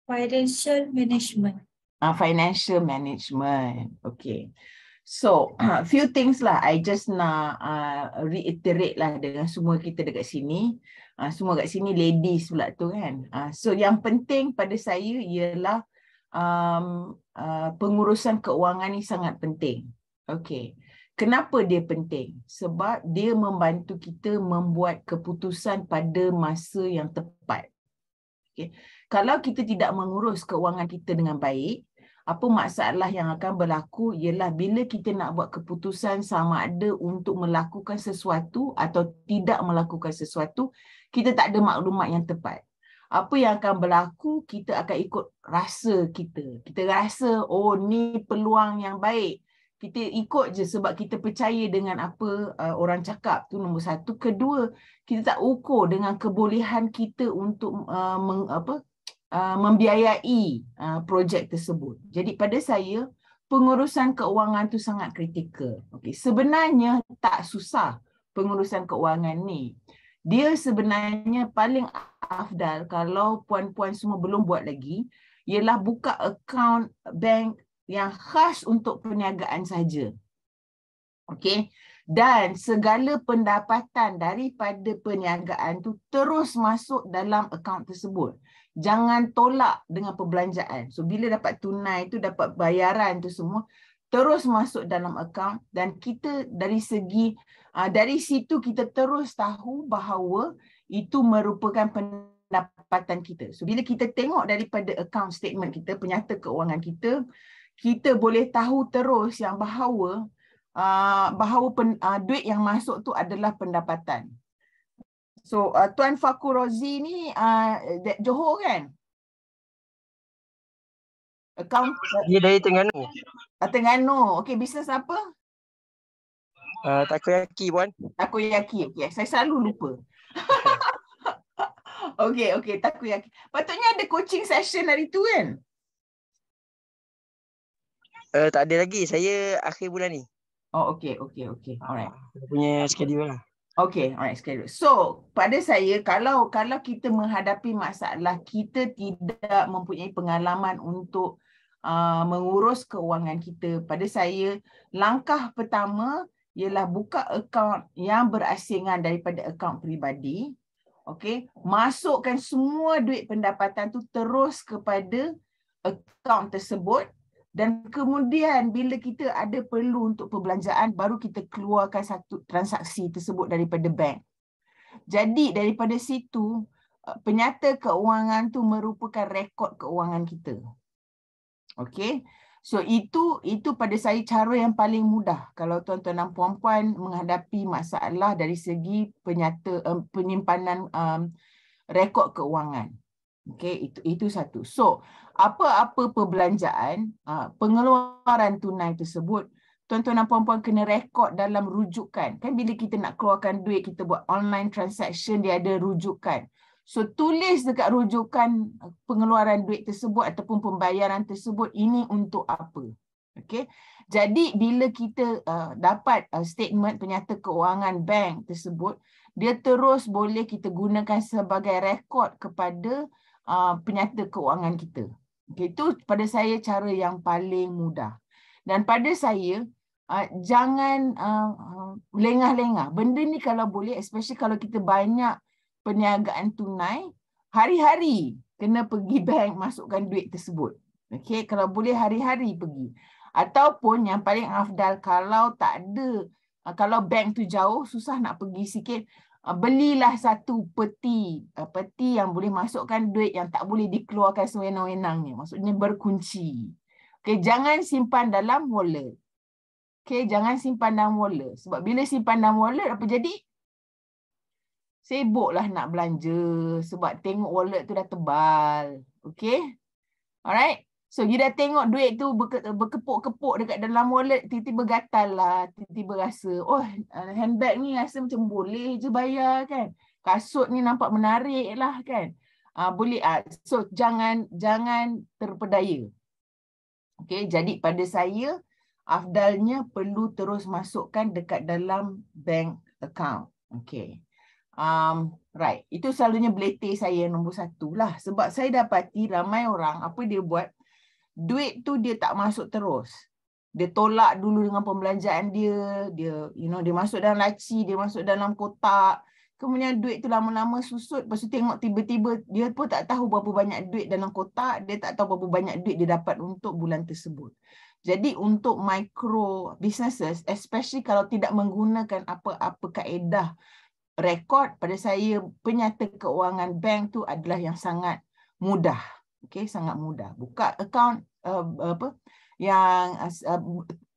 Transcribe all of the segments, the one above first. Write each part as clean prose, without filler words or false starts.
Financial management. Financial management. Okay. So, few things lah. I just nak reiterate lah dengan semua kita dekat sini. Semua kat sini ladies pula tu kan. So, yang penting pada saya ialah pengurusan keuangan ni sangat penting. Okay. Kenapa dia penting? Sebab dia membantu kita membuat keputusan pada masa yang tepat. Okay. Kalau kita tidak mengurus keuangan kita dengan baik, apa masalah yang akan berlaku ialah bila kita nak buat keputusan sama ada untuk melakukan sesuatu atau tidak melakukan sesuatu, kita tak ada maklumat yang tepat. Apa yang akan berlaku, kita akan ikut rasa kita. Kita rasa, oh ni peluang yang baik. Kita ikut je sebab kita percaya dengan apa orang cakap. Tu nombor satu. Kedua, kita tak ukur dengan kebolehan kita untuk membiayai projek tersebut. Jadi pada saya, pengurusan keuangan tu sangat kritikal. Okay. Sebenarnya tak susah pengurusan keuangan ni. Dia sebenarnya paling afdal kalau puan-puan semua belum buat lagi, ialah buka akaun bank yang khas untuk perniagaan saja. Okey. Dan segala pendapatan daripada perniagaan tu terus masuk dalam akaun tersebut. Jangan tolak dengan perbelanjaan. So bila dapat tunai tu, dapat bayaran tu semua, terus masuk dalam akaun dan kita dari situ kita terus tahu bahawa itu merupakan pendapatan kita. So bila kita tengok daripada account statement kita, penyata keuangan kita, kita boleh tahu terus yang bahawa duit yang masuk tu adalah pendapatan. So Tuan Fakur Rozi ni Johor kan? Account Dia dari Terengganu. Terengganu. Okey, bisnes apa? Takoyaki puan. Takoyaki. Okey, saya selalu lupa. Okey, takoyaki. Patutnya ada coaching session hari tu kan? Tak ada lagi. Saya akhir bulan ni. Oh, okey. Alright. Punya schedule lah. Okay, alright, schedule. So, pada saya, kalau kita menghadapi masalah, kita tidak mempunyai pengalaman untuk mengurus keuangan kita, pada saya, langkah pertama ialah buka akaun yang berasingan daripada akaun peribadi. Okay, masukkan semua duit pendapatan tu terus kepada akaun tersebut. Dan kemudian bila kita ada perlu untuk perbelanjaan, baru kita keluarkan satu transaksi tersebut daripada bank. Jadi daripada situ, penyata keuangan tu merupakan rekod keuangan kita. Okey. So itu pada saya cara yang paling mudah kalau tuan-tuan dan puan-puan menghadapi masalah dari segi penyimpanan rekod keuangan. Okey, itu satu. So, apa-apa perbelanjaan, pengeluaran tunai tersebut, tuan-tuan dan puan-puan kena rekod dalam rujukan. Kan bila kita nak keluarkan duit, kita buat online transaction, dia ada rujukan. So, tulis dekat rujukan pengeluaran duit tersebut ataupun pembayaran tersebut, ini untuk apa. Okey. Jadi, bila kita dapat statement penyata keuangan bank tersebut, dia terus boleh kita gunakan sebagai rekod kepada penyata keuangan kita. Okay, itu pada saya cara yang paling mudah. Dan pada saya, jangan lengah-lengah. Benda ni kalau boleh, especially kalau kita banyak perniagaan tunai, hari-hari kena pergi bank masukkan duit tersebut. Okay, kalau boleh hari-hari pergi. Ataupun yang paling afdal kalau tak ada, kalau bank tu jauh, susah nak pergi sikit, belilah satu peti yang boleh masukkan duit yang tak boleh dikeluarkan sewenang-wenangnya. Maksudnya berkunci. Okay, jangan simpan dalam wallet. Okay, jangan simpan dalam wallet. Sebab bila simpan dalam wallet, apa jadi? Sibuklah nak belanja sebab tengok wallet tu dah tebal. Okay? Alright? So, you dah tengok duit tu berkepuk-kepuk dekat dalam wallet, tiba-tiba gatal lah, tiba-tiba rasa, oh handbag ni rasa macam boleh je bayar kan. Kasut ni nampak menarik lah kan. Boleh. So, jangan terpedaya. Okay, jadi pada saya, afdalnya perlu terus masukkan dekat dalam bank account. Okay. Right, itu selalunya belete saya nombor 1 lah. Sebab saya dapati ramai orang, apa dia buat, duit tu dia tak masuk terus. Dia tolak dulu dengan pembelanjaan dia, dia masuk dalam laci, dia masuk dalam kotak. Kemudian duit tu lama-lama susut, lepas tu tengok tiba-tiba dia pun tak tahu berapa banyak duit dalam kotak, dia tak tahu berapa banyak duit dia dapat untuk bulan tersebut. Jadi untuk micro businesses, especially kalau tidak menggunakan apa-apa kaedah rekod, pada saya penyata keuangan bank tu adalah yang sangat mudah. Okey, sangat mudah. Buka akaun yang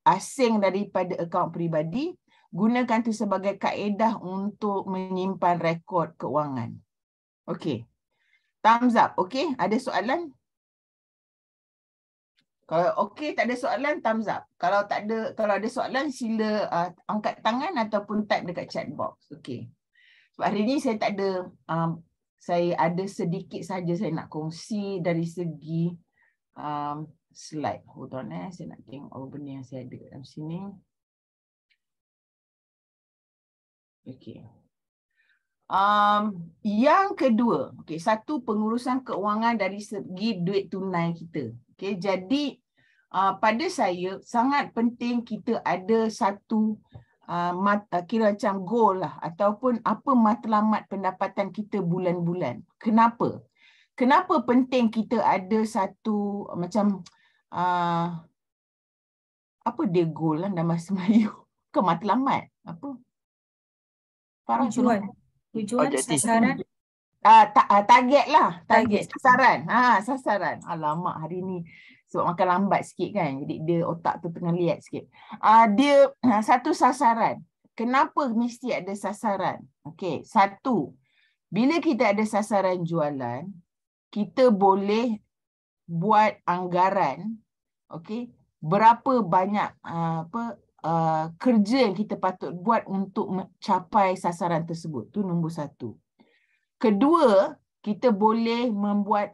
asing daripada akaun peribadi, gunakan tu sebagai kaedah untuk menyimpan rekod keuangan. Okey. Thumbs up. Okey, ada soalan? Kalau okey, tak ada soalan, thumbs up. Kalau ada soalan, sila angkat tangan ataupun type dekat chat box. Okey. Sebab hari ni saya tak ada, saya ada sedikit saja saya nak kongsi dari segi slide. Hold on, saya nak tengok apa benda yang saya ada dalam sini. Okey. Yang kedua, okey, satu, pengurusan keuangan dari segi duit tunai kita. Okey, jadi pada saya sangat penting kita ada satu kira macam goal lah, ataupun apa matlamat pendapatan kita bulan-bulan. Kenapa? Kenapa penting kita ada satu macam apa dia goal lah dalam bahasa Melayu? Ke matlamat? Apa? Tujuan, Objektif. sasaran. Target lah. Target. Sasaran. Sasaran. Alamak, hari ni sebab makan lambat sikit kan. Jadi dia otak tu tengah liat sikit. Dia satu sasaran. Kenapa mesti ada sasaran? Okey, satu. Bila kita ada sasaran jualan, kita boleh buat anggaran, okey, berapa banyak kerja yang kita patut buat untuk mencapai sasaran tersebut. Tu nombor 1. Kedua, kita boleh membuat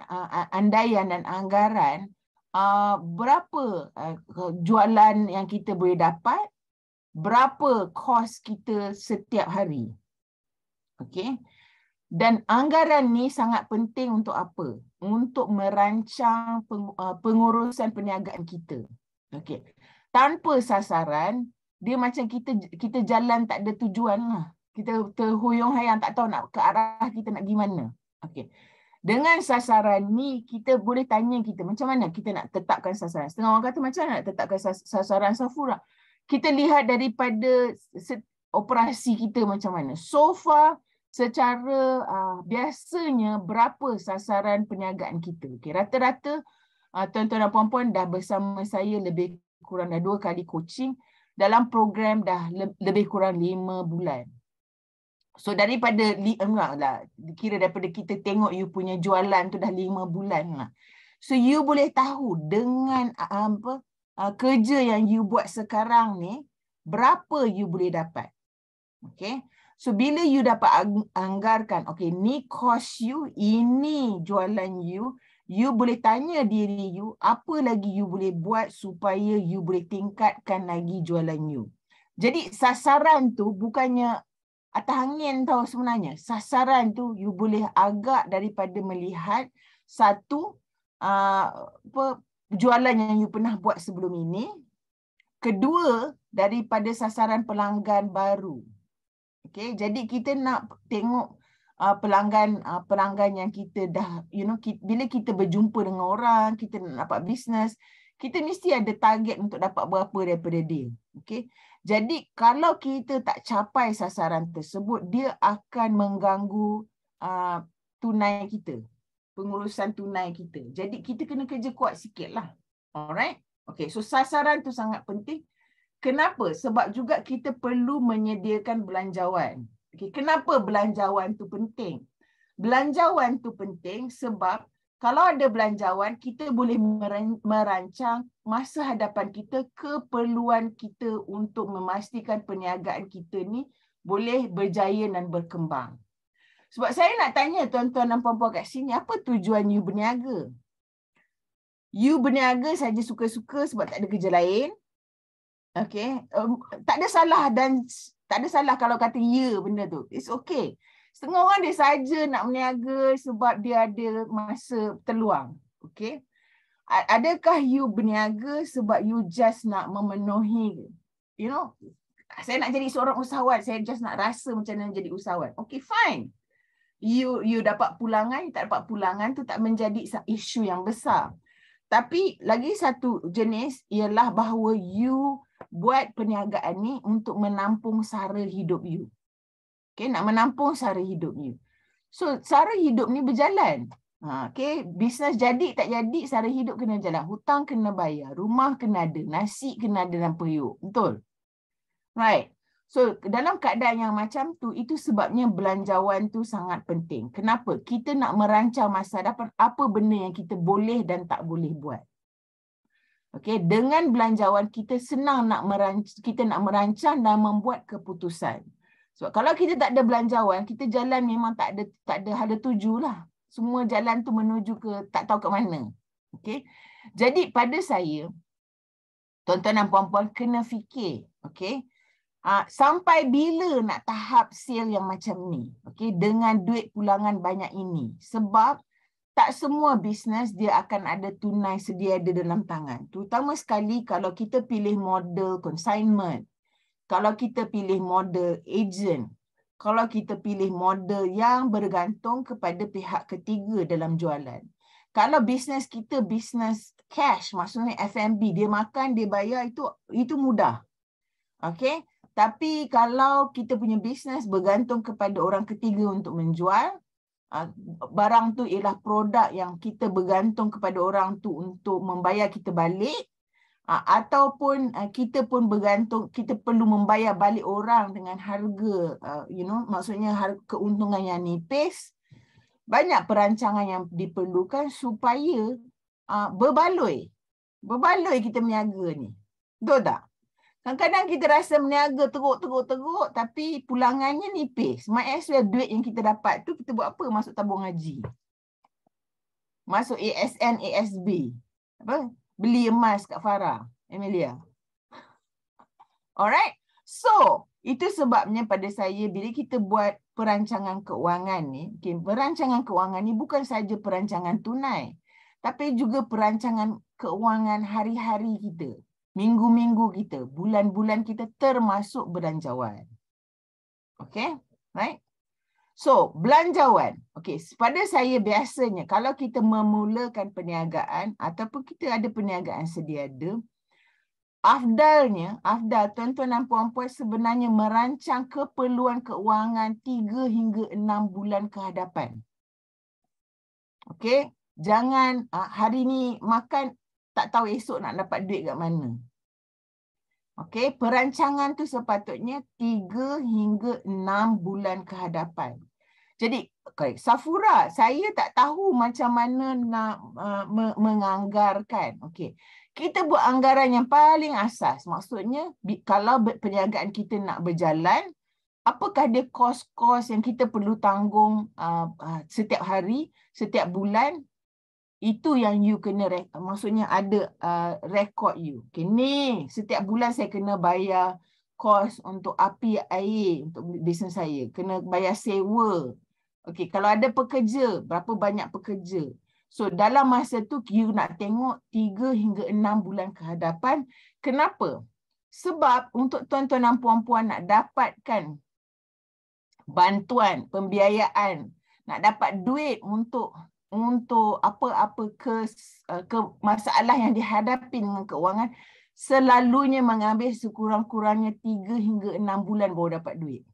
andaian dan anggaran berapa jualan yang kita boleh dapat, berapa kos kita setiap hari. Okey. Dan anggaran ni sangat penting untuk apa? Untuk merancang pengurusan perniagaan kita. Okey. Tanpa sasaran, dia macam kita jalan tak ada tujuan lah. Kita terhuyung hayang, tak tahu nak ke arah kita nak pergi mana. Okey. Dengan sasaran ni, kita boleh tanya kita macam mana kita nak tetapkan sasaran. Setengah orang kata macam mana nak tetapkan sasaran Safura. Kita lihat daripada operasi kita macam mana. So far, secara biasanya berapa sasaran perniagaan kita. Okay, rata-rata tuan-tuan dan puan-puan dah bersama saya lebih kurang dah 2 kali coaching dalam program dah lebih kurang 5 bulan. So daripada kira daripada kita tengok you punya jualan tu dah 5 bulan lah. So you boleh tahu dengan kerja yang you buat sekarang ni berapa you boleh dapat. Okay. So bila you dapat anggarkan, okay, ni cost you, ini jualan you, you boleh tanya diri you, apa lagi you boleh buat supaya you boleh tingkatkan lagi jualan you. Jadi sasaran tu bukannya atas angin tau sebenarnya. Sasaran tu you boleh agak daripada melihat satu, jualan yang you pernah buat sebelum ini. Kedua, daripada sasaran pelanggan baru. Okay, jadi kita nak tengok pelanggan yang kita dah, bila kita berjumpa dengan orang, kita nak dapat bisnes, kita mesti ada target untuk dapat berapa daripada dia. Okay, jadi kalau kita tak capai sasaran tersebut, dia akan mengganggu tunai kita, pengurusan tunai kita. Jadi kita kena kerja kuat sikit lah. Alright? Okay, so sasaran tu sangat penting. Kenapa? Sebab juga kita perlu menyediakan belanjawan. Okay, kenapa belanjawan tu penting? Belanjawan tu penting sebab kalau ada belanjawan, kita boleh merancang masa hadapan kita, keperluan kita untuk memastikan perniagaan kita ni boleh berjaya dan berkembang. Sebab saya nak tanya tuan-tuan dan puan-puan kat sini, apa tujuan you berniaga? You berniaga saja suka-suka sebab tak ada kerja lain. Okay, tak ada salah dan tak ada salah kalau kata ya benda tu. It's okay. Setengah orang dia saja nak berniaga sebab dia ada masa terluang. Okay. Adakah you berniaga sebab you just nak memenuhi, you know, saya nak jadi seorang usahawan, saya just nak rasa macam mana jadi usahawan. Okay, fine. You dapat pulangan, you tak dapat pulangan, tu tak menjadi isu yang besar. Tapi lagi satu jenis ialah bahawa you buat perniagaan ni untuk menampung sara hidup you. Okay, nak menampung sara hidup you. So, sara hidup ni berjalan. Okay, bisnes jadi tak jadi, sara hidup kena jalan. Hutang kena bayar, rumah kena ada, nasi kena ada dalam periuk. Betul? Right. So, dalam keadaan yang macam tu, itu sebabnya belanjawan tu sangat penting. Kenapa? Kita nak merancang masa depan apa benda yang kita boleh dan tak boleh buat. Okay, dengan belanjawan kita senang kita nak merancang dan membuat keputusan. Sebab kalau kita tak ada belanjawan, kita jalan memang tak ada hala tuju lah. Semua jalan tu menuju ke tak tahu ke mana. Okay. Jadi pada saya, tuan-tuan dan puan-puan kena fikir. Okay. Sampai bila nak tahap sale yang macam ni? Okay. Dengan duit pulangan banyak ini. Sebab tak semua bisnes dia akan ada tunai sedia ada dalam tangan. Terutama sekali kalau kita pilih model consignment. Kalau kita pilih model agent, kalau kita pilih model yang bergantung kepada pihak ketiga dalam jualan. Kalau bisnes kita bisnes cash, maksudnya F&B, dia makan, dia bayar, itu mudah. Okay? Tapi kalau kita punya bisnes bergantung kepada orang ketiga untuk menjual, barang tu ialah produk yang kita bergantung kepada orang tu untuk membayar kita balik, ataupun kita pun bergantung, kita perlu membayar balik orang dengan harga, maksudnya keuntungan yang nipis. Banyak perancangan yang diperlukan supaya berbaloi kita berniaga ni. Betul tak? Kadang-kadang kita rasa berniaga teruk, tapi pulangannya nipis. Might as well duit yang kita dapat tu kita buat apa? Masuk tabung haji. Masuk ASN, ASB. Apa? Beli emas kat Farah, Emilia. Alright. So, itu sebabnya pada saya bila kita buat perancangan keuangan ni, perancangan keuangan ni bukan saja perancangan tunai, tapi juga perancangan keuangan hari-hari kita, minggu-minggu kita, bulan-bulan kita termasuk belanjawan. Okay? Right? So, belanjawan. Okey, pada saya biasanya kalau kita memulakan perniagaan ataupun kita ada perniagaan sedia ada, afdal tuan-tuan dan puan-puan sebenarnya merancang keperluan keuangan 3 hingga 6 bulan ke hadapan. Okey, jangan hari ni makan tak tahu esok nak dapat duit kat mana. Okey, perancangan tu sepatutnya 3 hingga 6 bulan ke hadapan. Jadi, Safura, saya tak tahu macam mana nak menganggarkan. Okey. Kita buat anggaran yang paling asas. Maksudnya, kalau perniagaan kita nak berjalan, apakah dia kos-kos yang kita perlu tanggung setiap hari, setiap bulan? Itu yang you kena, maksudnya ada rekod you. Okay, ni setiap bulan saya kena bayar kos untuk api air untuk bisnes saya. Kena bayar sewa. Okey, kalau ada pekerja, berapa banyak pekerja. So, dalam masa tu, you nak tengok 3 hingga 6 bulan ke hadapan. Kenapa? Sebab untuk tuan-tuan dan puan-puan nak dapatkan bantuan, pembiayaan, nak dapat duit untuk apa-apa ke masalah yang dihadapi dengan keuangan, selalunya mengambil sekurang-kurangnya 3 hingga 6 bulan baru dapat duit.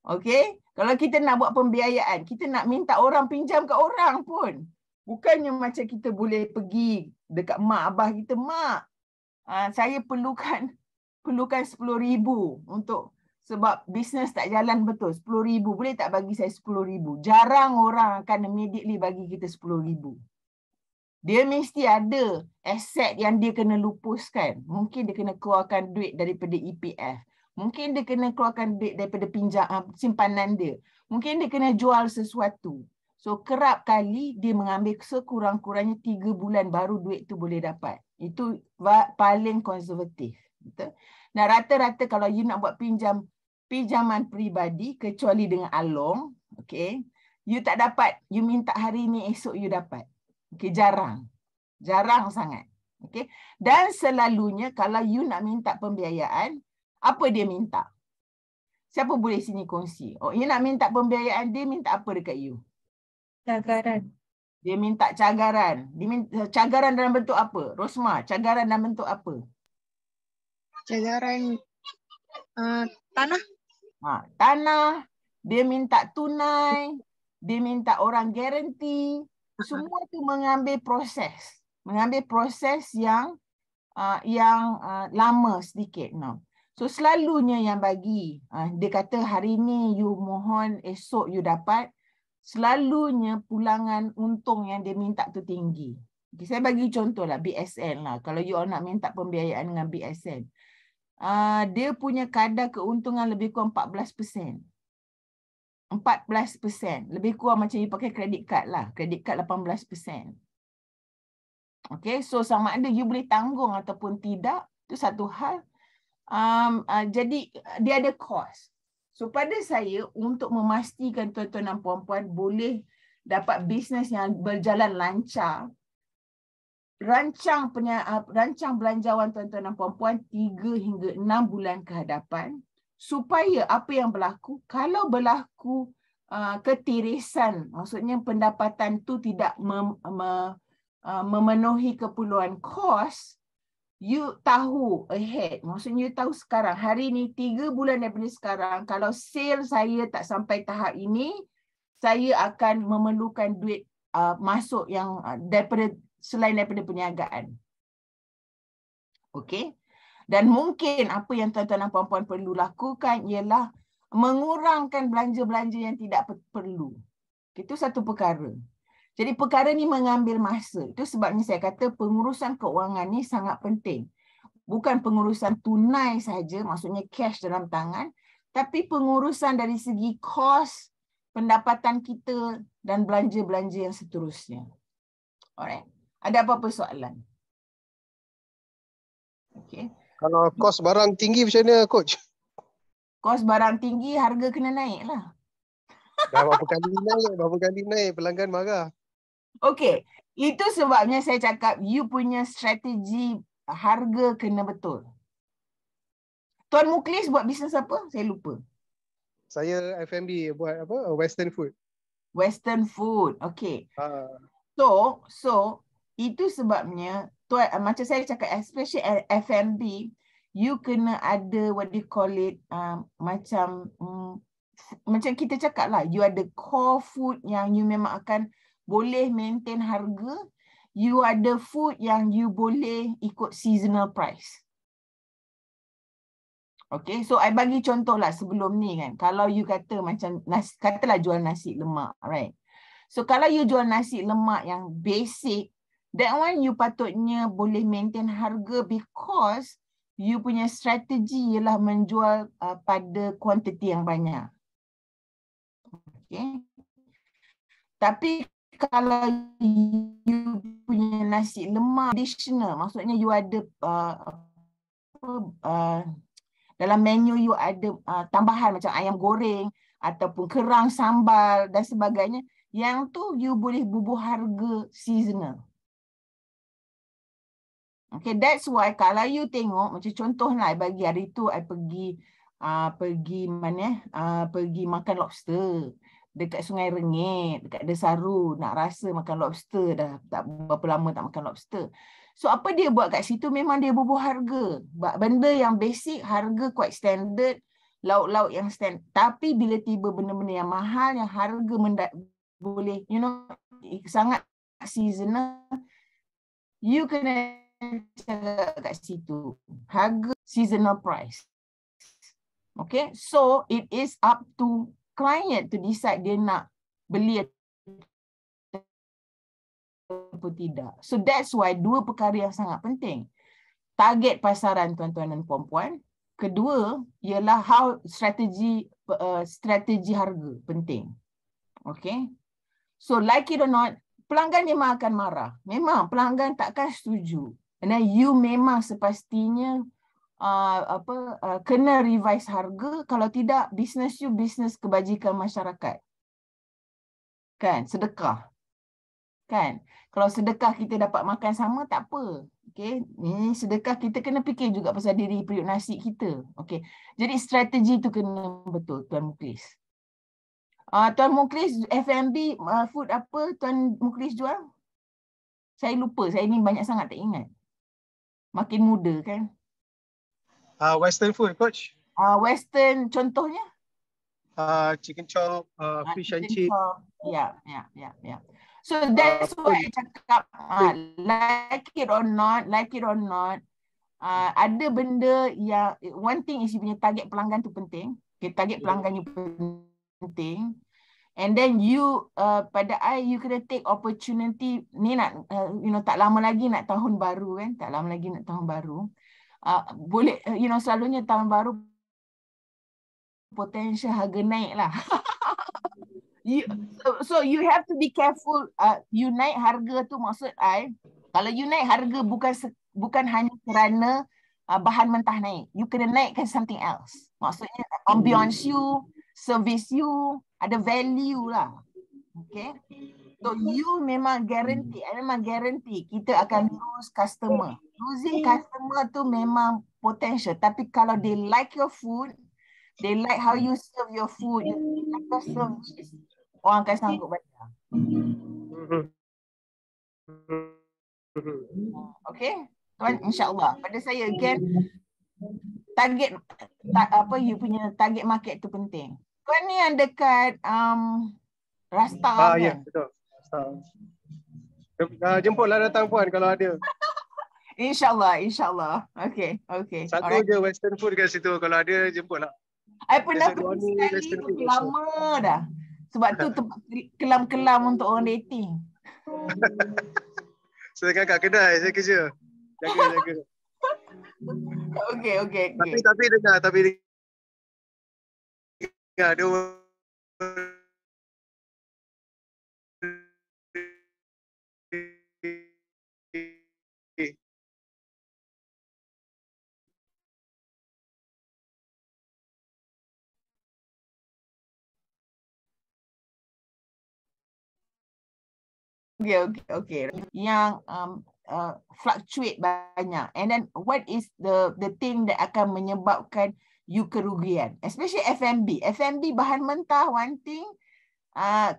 Okey? Kalau kita nak buat pembiayaan, kita nak minta orang pinjam kat orang pun. Bukannya macam kita boleh pergi dekat mak abah kita, mak, saya perlukan 10,000 untuk sebab bisnes tak jalan betul. 10,000, boleh tak bagi saya 10,000? Jarang orang akan immediately bagi kita 10,000. Dia mesti ada aset yang dia kena lupuskan. Mungkin dia kena keluarkan duit daripada EPF. Mungkin dia kena keluarkan duit daripada simpanan dia. Mungkin dia kena jual sesuatu. So, kerap kali dia mengambil sekurang-kurangnya 3 bulan baru duit tu boleh dapat. Itu paling konservatif. Betul? Dan rata-rata kalau you nak buat pinjam pinjaman peribadi kecuali dengan Along, okay, you tak dapat. You minta hari ni, esok you dapat. Okay, jarang. Jarang sangat. Okay. Dan selalunya kalau you nak minta pembiayaan, apa dia minta? Siapa boleh sini kongsi? Oh, you nak minta pembiayaan, dia minta apa dekat you? Cagaran. Dia minta cagaran. Dia minta cagaran dalam bentuk apa? Rosma, cagaran dalam bentuk apa? Cagaran tanah. Tanah, dia minta tunai, dia minta orang garanti. Semua tu mengambil proses. Mengambil proses yang lama sedikit. No. So selalunya yang bagi, dia kata hari ni you mohon, esok you dapat. Selalunya pulangan untung yang dia minta tu tinggi. Okay, saya bagi contoh lah, BSN lah. Kalau you all nak minta pembiayaan dengan BSN. Dia punya kadar keuntungan lebih kurang 14%. 14%. Lebih kurang macam you pakai credit card lah. Credit card 18%. Okay, so sama ada you boleh tanggung ataupun tidak, itu satu hal. Jadi dia ada cost. So pada saya, untuk memastikan tuan-tuan dan puan-puan boleh dapat bisnes yang berjalan lancar, rancang belanjawan tuan-tuan dan puan-puan 3 hingga 6 bulan ke hadapan, supaya apa yang berlaku, kalau berlaku ketirisan, maksudnya pendapatan tu tidak memenuhi keperluan kos, you tahu ahead. Maksudnya you tahu sekarang, hari ni 3 bulan daripada sekarang, kalau sale saya tak sampai tahap ini, saya akan memerlukan duit masuk yang selain daripada perniagaan. Okey. Dan mungkin apa yang tuan-tuan dan puan-puan perlu lakukan ialah mengurangkan belanja-belanja yang tidak perlu. Itu satu perkara. Jadi perkara ni mengambil masa. Itu sebabnya saya kata pengurusan keuangan ni sangat penting. Bukan pengurusan tunai saja, maksudnya cash dalam tangan, tapi pengurusan dari segi kos, pendapatan kita dan belanja-belanja yang seterusnya. Alright. Ada apa-apa soalan? Okay. Kalau kos barang tinggi macam mana, Coach? Kos barang tinggi, harga kena naik lah. Dah berapa kali naik, pelanggan marah. Okey, itu sebabnya saya cakap you punya strategi harga kena betul. Tuan Muklis buat bisnes apa? Saya lupa. Saya F&B buat apa? Western food. Western food. Okey. So itu sebabnya tuan, macam saya cakap, especially F&B, you kena ada what do you call it, macam kita cakap lah, you ada core food yang you memang akan boleh maintain harga, you ada food yang you boleh ikut seasonal price. Okay, so I bagi contoh lah sebelum ni kan, kalau you kata macam, katalah jual nasi lemak, right? So kalau you jual nasi lemak yang basic, that one you patutnya boleh maintain harga because you punya strategi ialah menjual pada kuantiti yang banyak. Okay. Tapi kalau you punya nasi lemak additional, maksudnya you ada dalam menu you ada tambahan macam ayam goreng ataupun kerang sambal dan sebagainya, yang tu you boleh bubuh harga seasonal. Okay, that's why kalau you tengok macam contoh lah, bagi hari tu I pergi mana? Pergi makan lobster dekat Sungai Rengit, dekat Desaru, nak rasa makan lobster, dah tak berapa lama tak makan lobster. So apa dia buat kat situ, memang dia bubuh harga. Benda yang basic, harga quite standard, lauk-lauk yang standard. Tapi bila tiba benda-benda yang mahal, yang harga boleh, you know, sangat seasonal, you kena cakap kat situ, harga seasonal price. Okay, so it is up to client to decide dia nak beli atau tidak. So that's why dua perkara yang sangat penting. Target pasaran tuan-tuan dan puan-puan. Kedua ialah strategi harga penting. Okay. So like it or not, pelanggan memang akan marah. Memang pelanggan takkan setuju. And then you memang sepastinya kena revise harga, kalau tidak bisnes you bisnes kebajikan masyarakat. Kan, sedekah. Kan? Kalau sedekah kita dapat makan sama tak apa. Okey, ni sedekah kita kena fikir juga pasal diri periuk nasi kita. Okey. Jadi strategi tu kena betul Tuan Muklis. Tuan Muklis F&B food apa Tuan Muklis jual? Saya lupa, saya ni banyak sangat tak ingat. Makin muda kan. Western food, coach. Western contohnya? Chicken chop, fish and Chicken chip. chop. Ya. So that's why I cakap like it or not, ada benda yang one thing is you punya target pelanggan tu penting. Okay, target pelanggan you penting. And then you pada you kena take opportunity ni nak tak lama lagi nak tahun baru kan, boleh selalunya tahun baru potential harga naik lah. So you have to be careful. You naik harga tu maksud kalau you naik harga bukan hanya kerana bahan mentah naik. You kena naikkan something else. Maksudnya ambience you, service you, ada value lah. Okay. So you memang guarantee kita akan lose customer. Losing customer tu memang potential. Tapi kalau they like your food, they like how you serve your food, you like your service, orang akan sanggup bayar. Okay, Tuan, insyaAllah. Pada saya again, you punya target market tu penting. Tuan ni yang dekat Rasta kan? Ya, betul. Jemputlah datang puan kalau ada. InsyaAllah. Okay. Satu je western food kat situ. Kalau ada, jemputlah. I pernah pergi sekali, lama dah. Sebab tu tempat kelam-kelam untuk orang dating. Saya kat kedai, saya kerja. Jaga. Okay. Tapi dengar, dia Okay. Yang fluctuate banyak. And then what is the thing that akan menyebabkan you kerugian? Especially F&B. F&B bahan mentah one thing.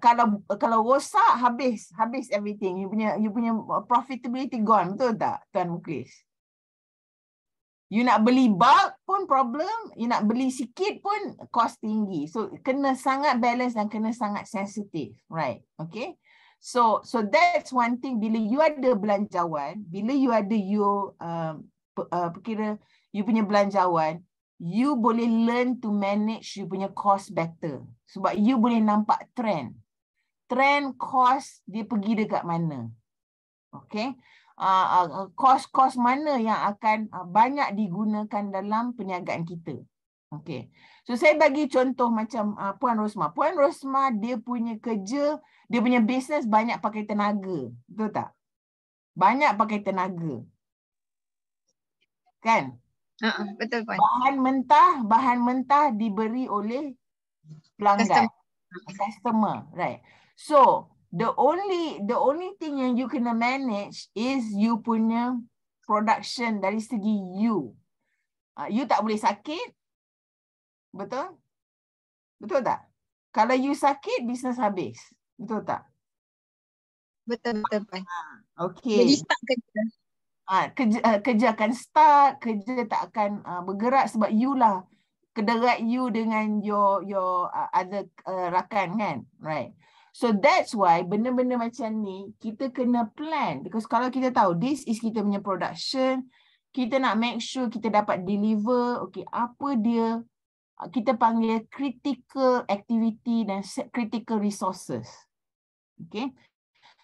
Kalau rosak habis everything. You punya profitability gone. Betul tak Tuan Muklis? You nak beli bulk pun problem, you nak beli sikit pun cost tinggi. So kena sangat balance dan kena sangat sensitive, right? Okay. So that's one thing. Bila you ada belanjawan, bila you ada you punya belanjawan, you boleh learn to manage you punya cost better. Sebab you boleh nampak trend cost dia pergi dekat mana. Okay. Cost mana yang akan banyak digunakan dalam perniagaan kita. Okay. So saya bagi contoh macam Puan Rosmah. Puan Rosmah dia punya kerja, dia punya bisnes banyak pakai tenaga. Betul tak? Banyak pakai tenaga. Kan? Betul Puan. Bahan mentah diberi oleh pelanggan. Customer, right. So the only thing yang you kena manage is you punya production dari segi you. You tak boleh sakit. Betul? Betul tak? Kalau you sakit, bisnes habis. Betul tak? Betul Puan. Okay. Jadi start kerja. Kerja akan start, kerja tak akan bergerak sebab you lah. Kederat you dengan your other rakan kan? Right. So that's why benda-benda macam ni kita kena plan. Because kalau kita tahu this is kita punya production, kita nak make sure kita dapat deliver, okay, apa dia kita panggil critical activity dan critical resources. Okay.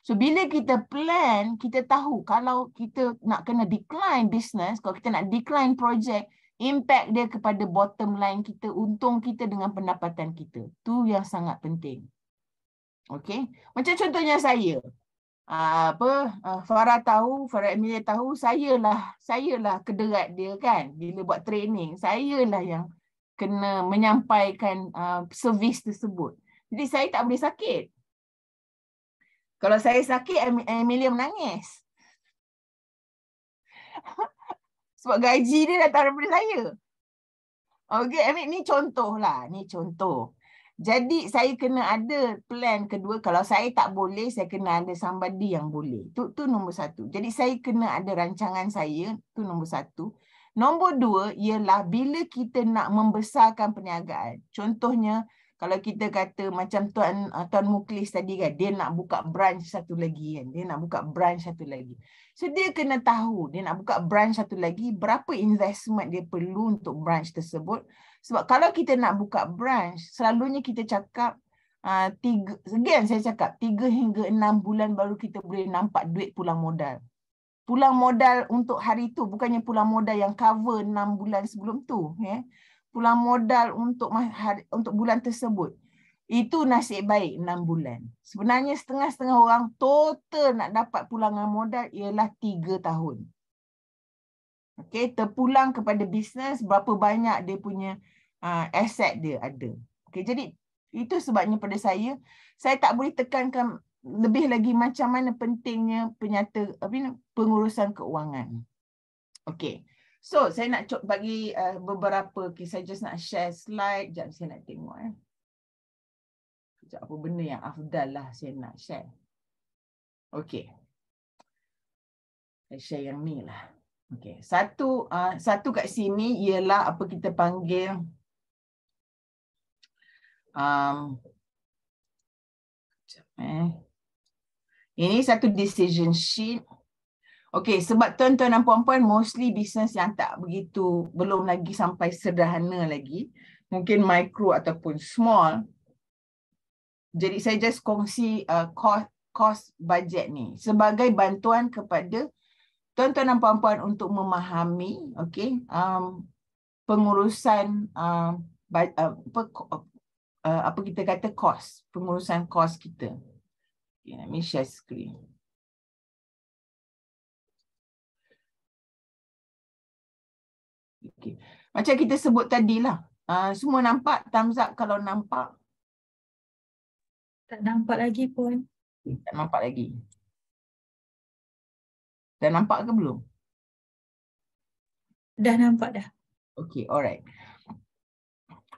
So bila kita plan, kita tahu kalau kita nak kena decline business, kalau kita nak decline project, impact dia kepada bottom line kita, untung kita dengan pendapatan kita. Tu yang sangat penting. Okay. Macam contohnya saya. Farah tahu, Farah Emilia tahu, sayalah kederat dia kan. Bila buat training, sayalah yang kena menyampaikan servis tersebut. Jadi saya tak boleh sakit. Kalau saya sakit, Emilia menangis. Sebab gaji dia datang daripada saya. Okey, ni contoh lah, ni contoh. Jadi saya kena ada plan kedua. Kalau saya tak boleh, saya kena ada somebody yang boleh. Tu nombor satu. Jadi saya kena ada rancangan saya. Tu nombor satu. Nombor dua ialah bila kita nak membesarkan perniagaan. Contohnya, kalau kita kata macam Tuan Muklis tadi kan, dia nak buka branch satu lagi kan. Dia nak buka branch satu lagi. So dia kena tahu, dia nak buka branch satu lagi, berapa investment dia perlu untuk branch tersebut. Sebab kalau kita nak buka branch, selalunya kita cakap, saya cakap 3 hingga 6 bulan baru kita boleh nampak duit pulang modal. Pulang modal untuk hari tu, bukannya pulang modal yang cover 6 bulan sebelum tu. Ya. Pulang modal untuk bulan tersebut. Itu nasib baik 6 bulan. Sebenarnya setengah-setengah orang total nak dapat pulangan modal ialah 3 tahun. Okey, terpulang kepada bisnes berapa banyak dia punya aset dia ada. Okey, jadi itu sebabnya pada saya tak boleh tekankan lebih lagi macam mana pentingnya pengurusan keuangan. Okey. So, saya nak bagi beberapa, saya just nak share slide. Sekejap saya nak tengok. Sekejap apa benda yang afdal lah saya nak share. Okey. Saya share yang ni lah. Okey. Satu kat sini ialah apa kita panggil ini satu decision sheet. Okey, sebab tuan-tuan dan puan-puan mostly bisnes yang tak begitu, belum lagi sampai sederhana lagi. Mungkin micro ataupun small. Jadi saya just kongsi cost budget ni sebagai bantuan kepada tuan-tuan dan puan-puan untuk memahami pengurusan apa kita kata cost, pengurusan cost kita. Okay, let me share screen. Okay. Macam kita sebut tadilah. Semua nampak? Thumbs up kalau nampak. Tak nampak lagi pun. Tak nampak lagi. Dah nampak ke belum? Dah nampak dah. Okay, alright.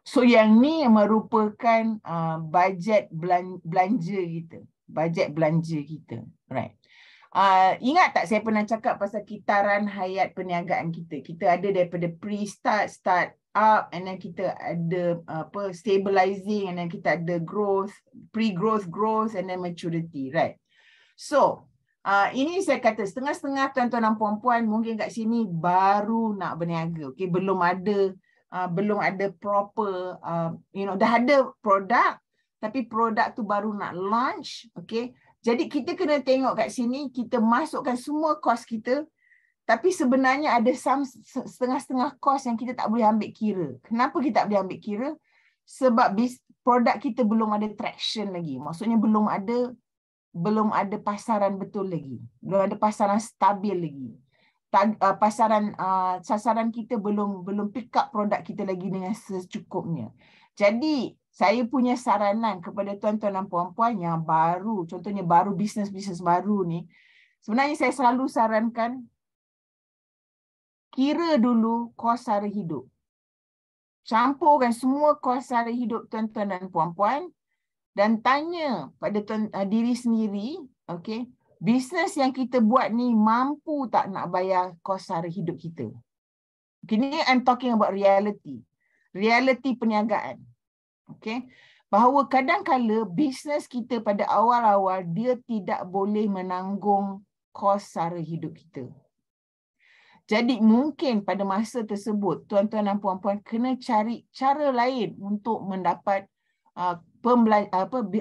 So yang ni merupakan bajet belanja kita. Bajet belanja kita. Right. Ingat tak saya pernah cakap pasal kitaran hayat perniagaan kita. Kita ada daripada pre-start, start up, and then kita ada stabilizing, and then kita ada growth, pre-growth, growth, and then maturity, right? So, ini saya kata setengah-setengah tuan-tuan dan puan-puan mungkin kat sini baru nak berniaga, okay? Belum ada proper, dah ada produk, tapi produk tu baru nak launch, okay? Jadi kita kena tengok kat sini, kita masukkan semua kos kita, tapi sebenarnya ada setengah-setengah kos yang kita tak boleh ambil kira. Kenapa kita tak boleh ambil kira? Sebab produk kita belum ada traction lagi. Maksudnya belum ada pasaran betul lagi. Belum ada pasaran stabil lagi. Sasaran kita belum pick up produk kita lagi dengan secukupnya. Jadi saya punya saranan kepada tuan-tuan dan puan-puan yang baru, contohnya baru bisnes baru ni, sebenarnya saya selalu sarankan kira dulu kos sara hidup. Campurkan semua kos sara hidup tuan-tuan dan puan-puan dan tanya pada diri sendiri, okey, bisnes yang kita buat ni mampu tak nak bayar kos sara hidup kita? Okay, ni I'm talking about reality. Reality perniagaan. Okay. Bahawa kadang-kala bisnes kita pada awal-awal dia tidak boleh menanggung kos sara hidup kita. Jadi mungkin pada masa tersebut tuan-tuan dan puan-puan kena cari cara lain untuk mendapat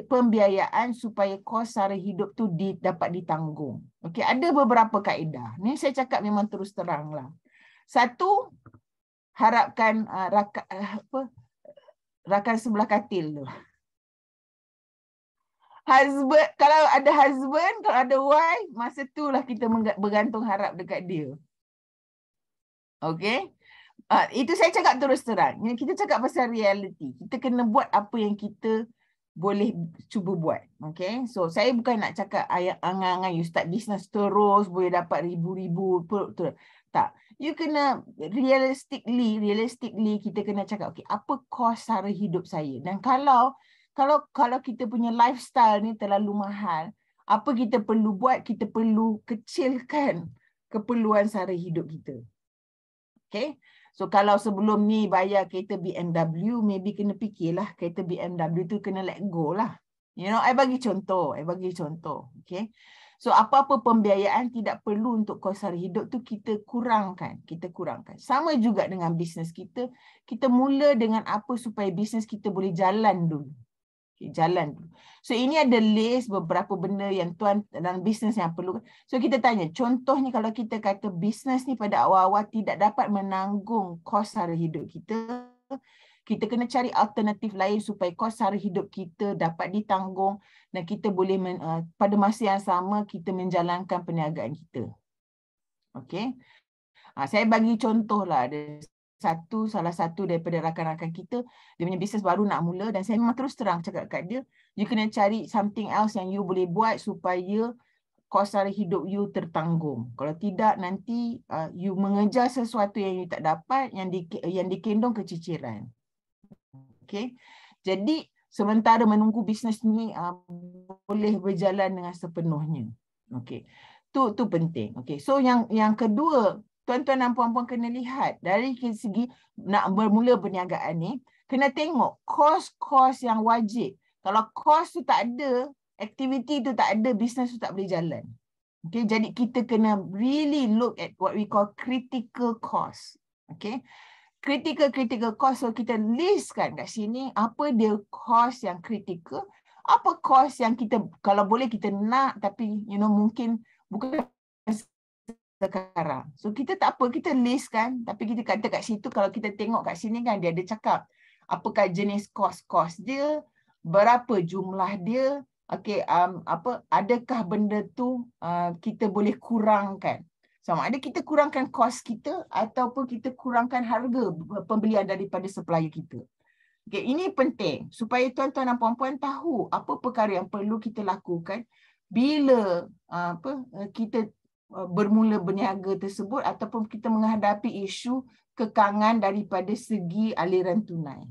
pembiayaan supaya kos sara hidup tu dapat ditanggung. Okay, ada beberapa kaedah. Ni saya cakap memang terus terang lah. Satu, harapkan rakan sebelah katil tu. Husband, kalau ada husband, kalau ada wife, masa itulah kita bergantung harap dekat dia. Okay? Itu saya cakap terus terang. Kita cakap pasal reality. Kita kena buat apa yang kita boleh cuba buat. Okay? So, saya bukan nak cakap angan-angan you start business terus, boleh dapat ribu-ribu. Tak. You kena realistically kita kena cakap, okay, apa kos sara hidup saya? Dan kalau kita punya lifestyle ni terlalu mahal, apa kita perlu buat? Kita perlu kecilkan keperluan sara hidup kita. Okay? So kalau sebelum ni bayar kereta BMW, maybe kena fikirlah kereta BMW tu kena let go lah. You know, I bagi contoh. Okay? So apa-apa pembiayaan tidak perlu untuk kos sara hidup tu kita kurangkan. Sama juga dengan bisnes kita. Kita mula dengan apa supaya bisnes kita boleh jalan dulu. Okay, jalan dulu. So ini ada list beberapa benda yang tuan dalam bisnes yang perlu. So kita tanya, contohnya kalau kita kata bisnes ni pada awal-awal tidak dapat menanggung kos sara hidup kita, kita kena cari alternatif lain supaya kos sara hidup kita dapat ditanggung dan kita boleh pada masa yang sama kita menjalankan perniagaan kita. Okey. Saya bagi contoh lah, ada salah satu daripada rakan-rakan kita, dia punya bisnes baru nak mula dan saya memang terus terang cakap kat dia, you kena cari something else yang you boleh buat supaya kos sara hidup you tertanggung. Kalau tidak nanti you mengejar sesuatu yang you tak dapat, yang dikendong keciciran. Okay. Jadi sementara menunggu bisnes ni boleh berjalan dengan sepenuhnya. Okay. Tu penting. Okay. So yang kedua, tuan-tuan dan puan-puan kena lihat dari segi nak bermula perniagaan ni, kena tengok kos-kos yang wajib. Kalau kos tu tak ada, aktiviti tu tak ada, bisnes tu tak boleh jalan. Okay, jadi kita kena really look at what we call critical cost. Okay, critical cost, so kita listkan kat sini apa dia kos yang critical, apa kos yang kita kalau boleh kita nak tapi mungkin bukan sekarang. So kita tak apa, kita list kan, tapi kita kata kat situ, kalau kita tengok kat sini kan dia ada cakap apakah jenis kos-kos dia, berapa jumlah dia, okey, adakah benda tu kita boleh kurangkan. Sama ada kita kurangkan kos kita ataupun kita kurangkan harga pembelian daripada supplier kita. Okey, ini penting supaya tuan-tuan dan puan-puan tahu apa perkara yang perlu kita lakukan bila kita bermula berniaga tersebut ataupun kita menghadapi isu kekangan daripada segi aliran tunai.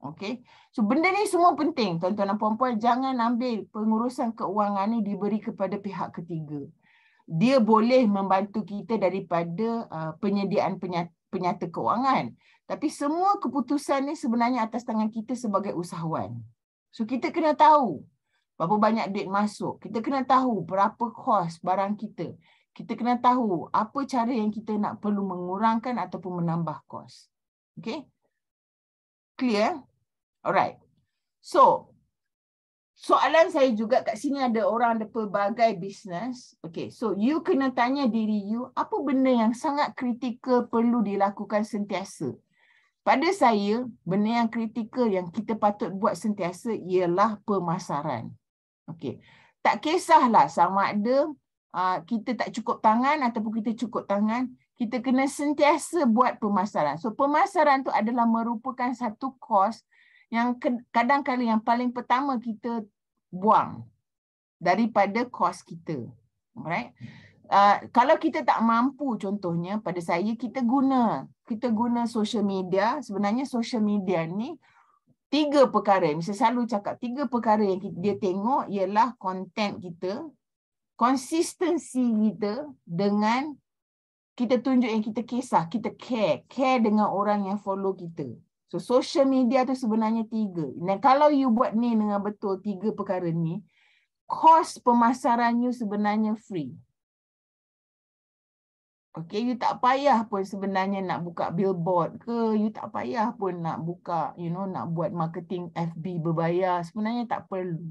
Okey. So benda ni semua penting tuan-tuan dan puan-puan, jangan ambil pengurusan keuangan ni diberi kepada pihak ketiga. Dia boleh membantu kita daripada penyediaan penyata keuangan, tapi semua keputusan ni sebenarnya atas tangan kita sebagai usahawan. So kita kena tahu berapa banyak duit masuk. Kita kena tahu berapa kos barang kita. Kita kena tahu apa cara yang kita nak perlu mengurangkan ataupun menambah kos. Okay? Clear? Alright. So, soalan saya juga kat sini ada orang ada pelbagai bisnes. Okay, so you kena tanya diri you, apa benda yang sangat kritikal perlu dilakukan sentiasa? Pada saya, benda yang kritikal yang kita patut buat sentiasa ialah pemasaran. Okey. Tak kisahlah sama ada kita tak cukup tangan ataupun kita cukup tangan, kita kena sentiasa buat pemasaran. So pemasaran tu adalah merupakan satu kos yang kadang-kadang yang paling pertama kita buang daripada kos kita. Alright. Kalau kita tak mampu, contohnya pada saya kita guna social media. Sebenarnya social media ni 3 perkara, saya selalu cakap 3 perkara yang dia tengok ialah konten kita, konsistensi kita dengan kita tunjuk yang kita kisah, kita care dengan orang yang follow kita. So social media tu sebenarnya 3. Dan kalau you buat ni dengan betul 3 perkara ni, kos pemasaran you sebenarnya free. Okay, you tak payah pun sebenarnya nak buka billboard ke, you tak payah pun nak buka, nak buat marketing FB berbayar, sebenarnya tak perlu.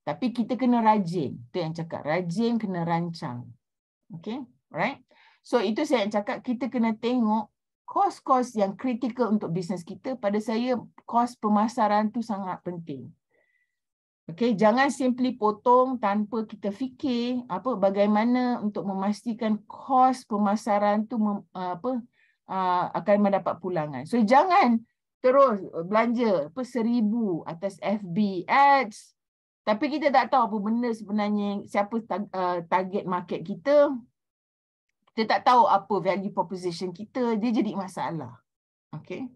Tapi kita kena rajin, tu yang cakap, rajin kena rancang. Okay, alright. So itu saya cakap, kita kena tengok kos-kos yang kritikal untuk bisnes kita. Pada saya, kos pemasaran tu sangat penting. Okay, jangan simply potong tanpa kita fikir bagaimana untuk memastikan kos pemasaran tu akan mendapat pulangan. So jangan terus belanja 1,000 atas FB ads, tapi kita tak tahu apa benda sebenarnya, siapa target market kita. Kita tak tahu apa value proposition kita, dia jadi masalah. Okay.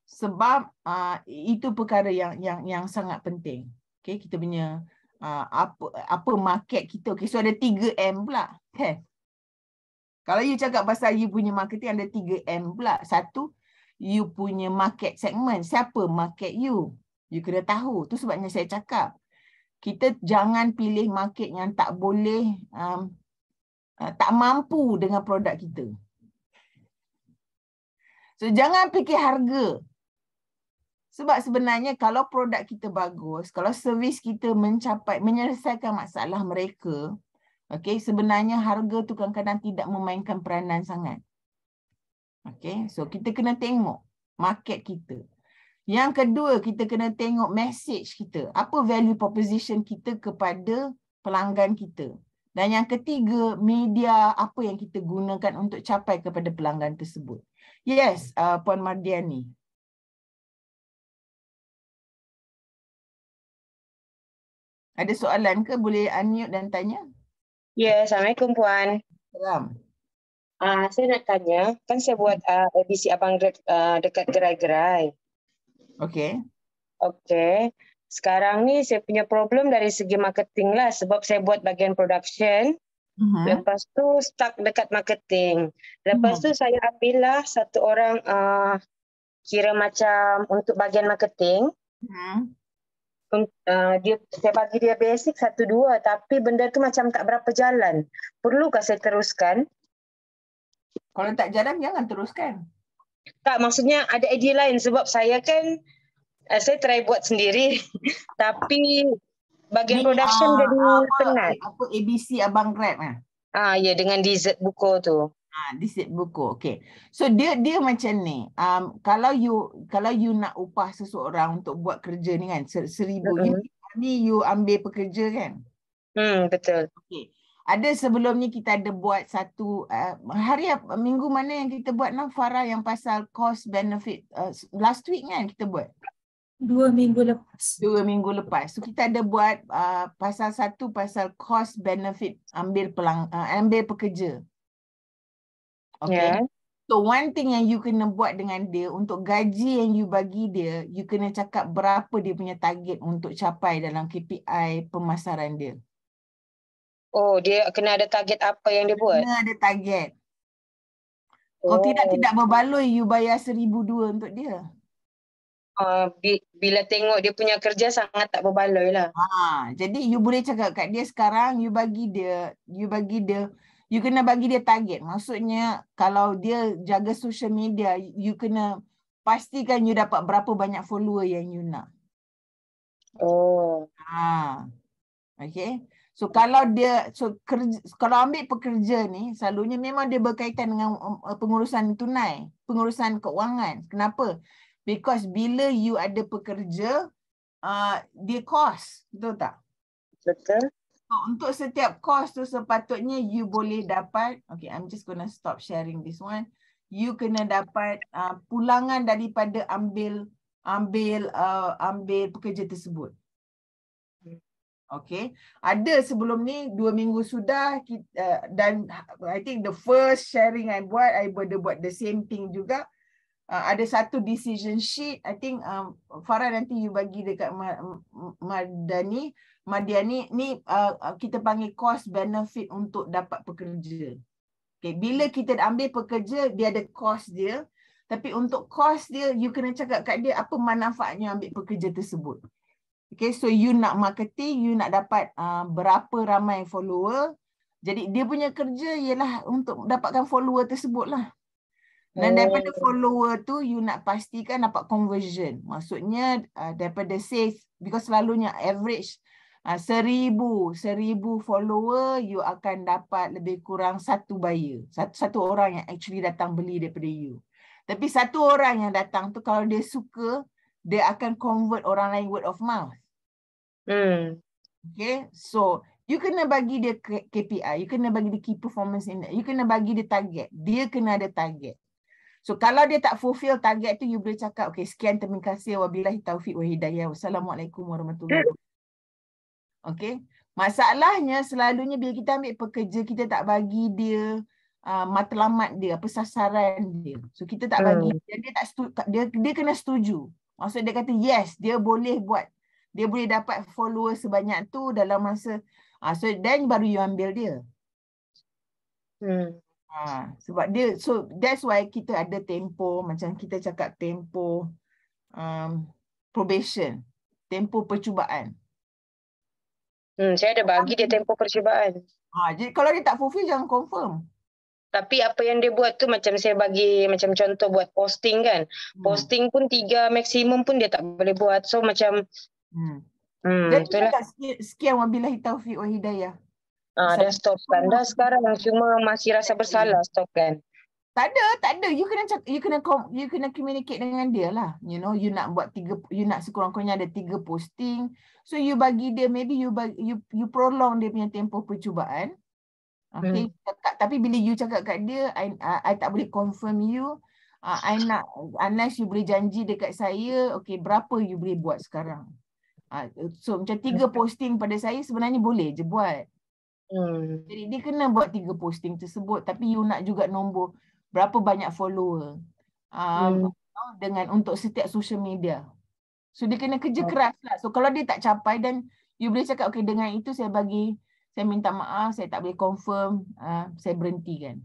Sebab itu perkara yang sangat penting. Okay, kita punya apa market kita. Okay, so ada 3M pula. Okay. Kalau you cakap pasal you punya marketing, ada 3M pula. Satu, you punya market segment. Siapa market you? You kena tahu. Tu sebabnya saya cakap, kita jangan pilih market yang tak boleh, tak mampu dengan produk kita. So jangan fikir harga. Sebab sebenarnya kalau produk kita bagus, kalau servis kita menyelesaikan masalah mereka, okay, sebenarnya harga tu kadang-kadang tidak memainkan peranan sangat. Okay, so kita kena tengok market kita. Yang kedua, kita kena tengok message kita. Apa value proposition kita kepada pelanggan kita. Dan yang ketiga, media apa yang kita gunakan untuk capai kepada pelanggan tersebut. Yes, Puan Mardiani. Ada soalan ke? Boleh unmute dan tanya? Ya, Assalamualaikum Puan. Salam. Saya nak tanya, kan saya buat ABC Abang Grab dekat gerai-gerai. Okey. Okey. Sekarang ni saya punya problem dari segi marketing lah, sebab saya buat bagian production. Lepas tu stuck dekat marketing. Lepas tu saya ambil lah satu orang kira macam untuk bagian marketing. Saya bagi dia basic 1-2, tapi benda tu macam tak berapa jalan. Perlukah saya teruskan? Kalau tak jalan, jangan teruskan. Tak, maksudnya ada idea lain sebab saya kan saya try buat sendiri tapi bagian production jadi penat. Apa ABC Abang Grab ya, dengan DZ buku tu. DZ buku. Okey. So dia macam ni. Kalau you nak upah seseorang untuk buat kerja ni kan 1,000, ni you ambil pekerja kan? Betul. Okey. Ada sebelum ni kita ada buat satu minggu mana yang kita buat Farah, yang pasal cost benefit, last week kan kita buat? 2 minggu lepas. 2 minggu lepas. So kita ada buat pasal cost benefit ambil pekerja. Okay. Yeah. So one thing yang you kena buat dengan dia, untuk gaji yang you bagi dia, you kena cakap berapa dia punya target untuk capai dalam KPI pemasaran dia. Oh, dia kena ada target apa yang dia buat? Kena ada target. Kalau tidak berbaloi, you bayar 1,200 untuk dia. Bila tengok dia punya kerja sangat tak berbaloi lah. Jadi you boleh cakap kat dia sekarang, you kena bagi dia target. Maksudnya kalau dia jaga social media, you kena pastikan you dapat berapa banyak follower yang you nak. Okay. So kalau kalau ambil pekerja ni, selalunya memang dia berkaitan dengan pengurusan tunai, pengurusan keuangan. Kenapa? Because bila you ada pekerja, dia cost, betul tak? Betul. So, untuk setiap cost tu sepatutnya you boleh dapat, okay, I'm just gonna stop sharing this one. You kena dapat pulangan daripada ambil pekerja tersebut. Okay, ada sebelum ni 2 minggu sudah dan I think the first sharing I buat the same thing juga. Ada satu decision sheet. I think Farah nanti you bagi dekat Mardiani ni kita panggil cost benefit untuk dapat pekerja. Okay, bila kita ambil pekerja, dia ada cost dia, tapi untuk cost dia you kena cakap kat dia apa manfaatnya ambil pekerja tersebut. Okay, so you nak marketing, you nak dapat berapa ramai follower. Jadi dia punya kerja ialah untuk dapatkan follower tersebut lah. Dan daripada follower tu, you nak pastikan dapat conversion. Maksudnya daripada sales, because selalunya average 1,000 follower, you akan dapat lebih kurang 1 buyer. Satu orang yang actually datang beli daripada you. Tapi 1 orang yang datang tu, kalau dia suka, dia akan convert orang lain word of mouth. Okay, so you kena bagi dia KPI, you kena bagi dia key performance index, you kena bagi dia target. Dia kena ada target. So kalau dia tak fulfill target tu, you boleh cakap, okay, sekian, terima kasih, wabillahi taufiq wa hidayah, wassalamualaikum warahmatullahi wabarakatuh. Okay, masalahnya selalunya bila kita ambil pekerja, kita tak bagi dia matlamat dia, apa sasaran dia. So kita tak bagi, dia tak dia kena setuju. Maksud dia kata yes, dia boleh buat, dia boleh dapat follower sebanyak tu dalam masa, so then baru you ambil dia. Sebab dia, so that's why kita ada tempoh, macam kita cakap tempoh probation, tempoh percubaan. Saya ada bagi dia tempoh percubaan. Jadi kalau dia tak fulfill, jangan confirm. Tapi apa yang dia buat tu macam saya bagi macam contoh buat posting kan. Posting pun 3 maksimum pun dia tak boleh buat. So macam jadi itulah. Sekian wabillahi taufiq wa hidayah. Dah stop kan. Dah sekarang cuma masih rasa bersalah stop kan. Tak ada. You kena communicate dengan dia lah. You know, you nak buat 3, you nak sekurang-kurangnya ada 3 posting. So you bagi dia, maybe you prolong dia punya tempoh percubaan. Okay, tapi bila you cakap kat dia, I tak boleh confirm you. I nak, unless you boleh janji dekat saya, okay, berapa you boleh buat sekarang. So macam 3 posting pada saya sebenarnya boleh je buat. Jadi dia kena buat 3 posting tersebut, tapi you nak juga nombor berapa banyak follower dengan untuk setiap social media. So dia kena kerja keras lah. So kalau dia tak capai, dan you boleh cakap, okay, dengan itu saya minta maaf, saya tak boleh confirm, saya berhentikan.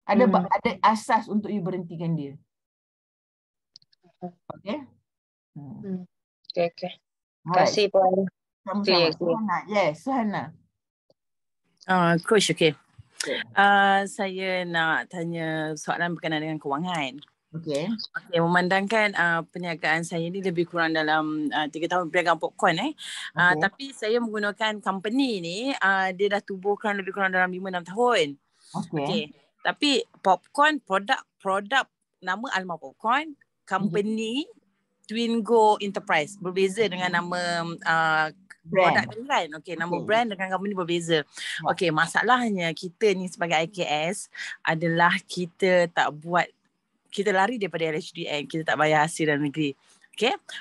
Ada asas untuk you berhentikan dia. Okay? Okay. Terima kasih Puan. Sama-sama. Suhana. Yes, Suhana. Coach, okay. Saya nak tanya soalan berkenaan dengan kewangan. Okay, memandangkan perniagaan saya ni lebih kurang dalam 3 tahun perniagaan popcorn tapi saya menggunakan company ni dia dah tubuhkan lebih kurang dalam 5-6 tahun. Okay. Tapi popcorn produk nama Alma Popcorn, company Twingo Enterprise, berbeza dengan nama produk ni kan. Okay, nama brand dengan company berbeza. Okay, masalahnya kita ni sebagai IKS adalah kita lari daripada LHDN, kita tak bayar hasil dalam negeri.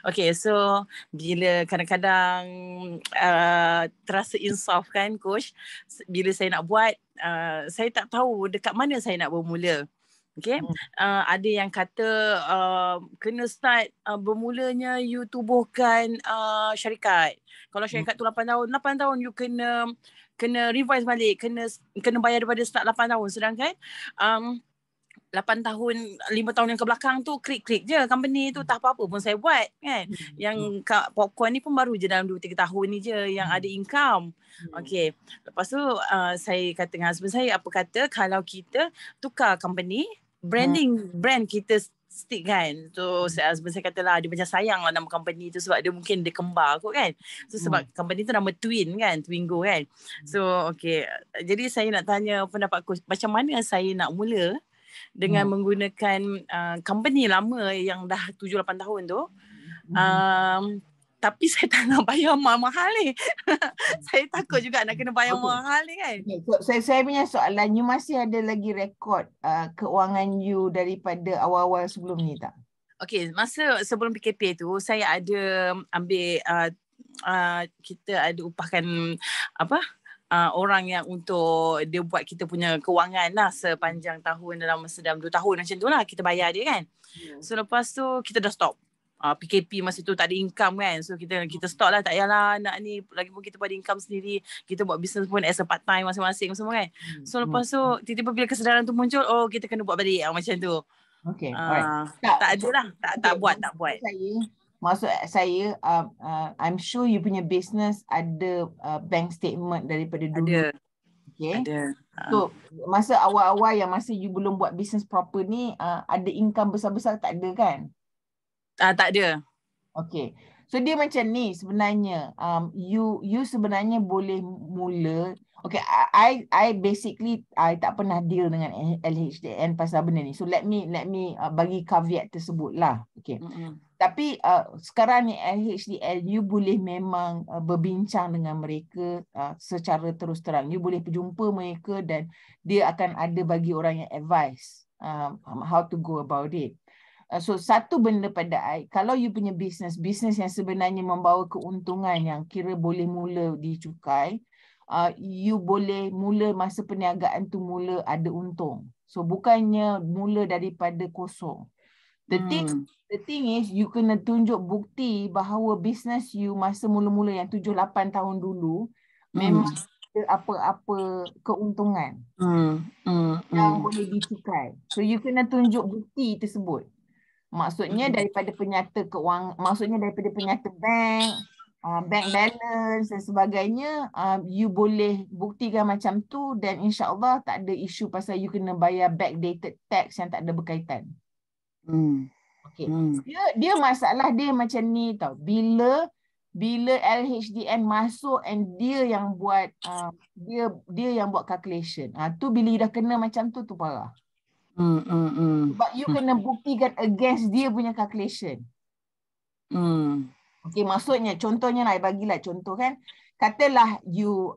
Okay, so bila kadang-kadang terasa insaf kan coach, bila saya nak buat, saya tak tahu dekat mana saya nak bermula. Okay, ada yang kata kena start bermulanya you tubuhkan syarikat. Kalau syarikat tu 8 tahun you kena revise balik, kena bayar daripada start 8 tahun. Sedangkan 8 tahun, 5 tahun yang ke belakang tu klik-klik je company tu, tak apa-apa pun saya buat kan. Yang kat popcorn ni pun baru je dalam 2-3 tahun ni je yang ada income. Okay, lepas tu saya kata dengan husband saya, apa kata kalau kita tukar company, brand kita stick kan. So husband saya katalah dia macam sayang lah nama company tu sebab dia mungkin dia kembar kot kan. So sebab company tu nama Twin kan, Twingo kan. So okay, jadi saya nak tanya pendapat coach, macam mana saya nak mula dengan menggunakan company lama yang dah 7-8 tahun tu, tapi saya tak nak bayar mahal ni. Saya takut juga nak kena bayar mahal ni kan. So, saya punya soalan, you masih ada lagi rekod keuangan you daripada awal-awal sebelum ni tak? Okay, masa sebelum PKP tu saya ada ambil kita ada upahkan orang yang untuk dia buat kita punya kewangan lah sepanjang tahun, dalam masa dalam 2 tahun macam tu lah kita bayar dia kan. So lepas tu kita dah stop. PKP masa tu tak ada income kan. So kita stop lah, tak payahlah nak ni. Lagipun kita buat income sendiri. Kita buat business pun as a part time masing-masing semua kan. So lepas tu tiba-tiba bila kesedaran tu muncul, kita kena buat balik macam tu. Okay, tak ada lah. Tak buat. Maksud saya, I'm sure you punya business ada bank statement daripada dulu. Ada. Okay. Ada. So, masa awal-awal yang masa you belum buat business proper ni, ada income besar-besar tak ada kan? Tak ada. Okay. So, dia macam ni sebenarnya. You sebenarnya boleh mula. Okay, I basically I tak pernah deal dengan LHDN pasal benda ni. So, let me bagi caveat tersebut lah. Okay. Tapi sekarang ni LHDN, you boleh memang berbincang dengan mereka secara terus terang. You boleh berjumpa mereka dan dia akan ada bagi orang yang advice how to go about it. So satu benda pada I, kalau you punya bisnes yang sebenarnya membawa keuntungan yang kira boleh mula di cukai, you boleh mula masa perniagaan tu mula ada untung. So bukannya mula daripada kosong. The thing is, you kena tunjuk bukti bahawa bisnes you masa mula-mula yang 7-8 tahun dulu memang ada apa-apa keuntungan yang boleh dicukai. So you kena tunjuk bukti tersebut. Maksudnya daripada penyata kewangan, maksudnya daripada penyata bank, bank balance dan sebagainya, you boleh buktikan macam tu dan insya-Allah tak ada isu pasal you kena bayar backdated tax yang tak ada berkaitan. Okay. Dia masalah dia macam ni tau. Bila LHDN masuk and dia yang buat dia yang buat calculation. Tu bila you dah kena macam tu parah. Sebab you kena buktikan against dia punya calculation. Okay, maksudnya contohnya lah, bagilah contoh kan. Katalah you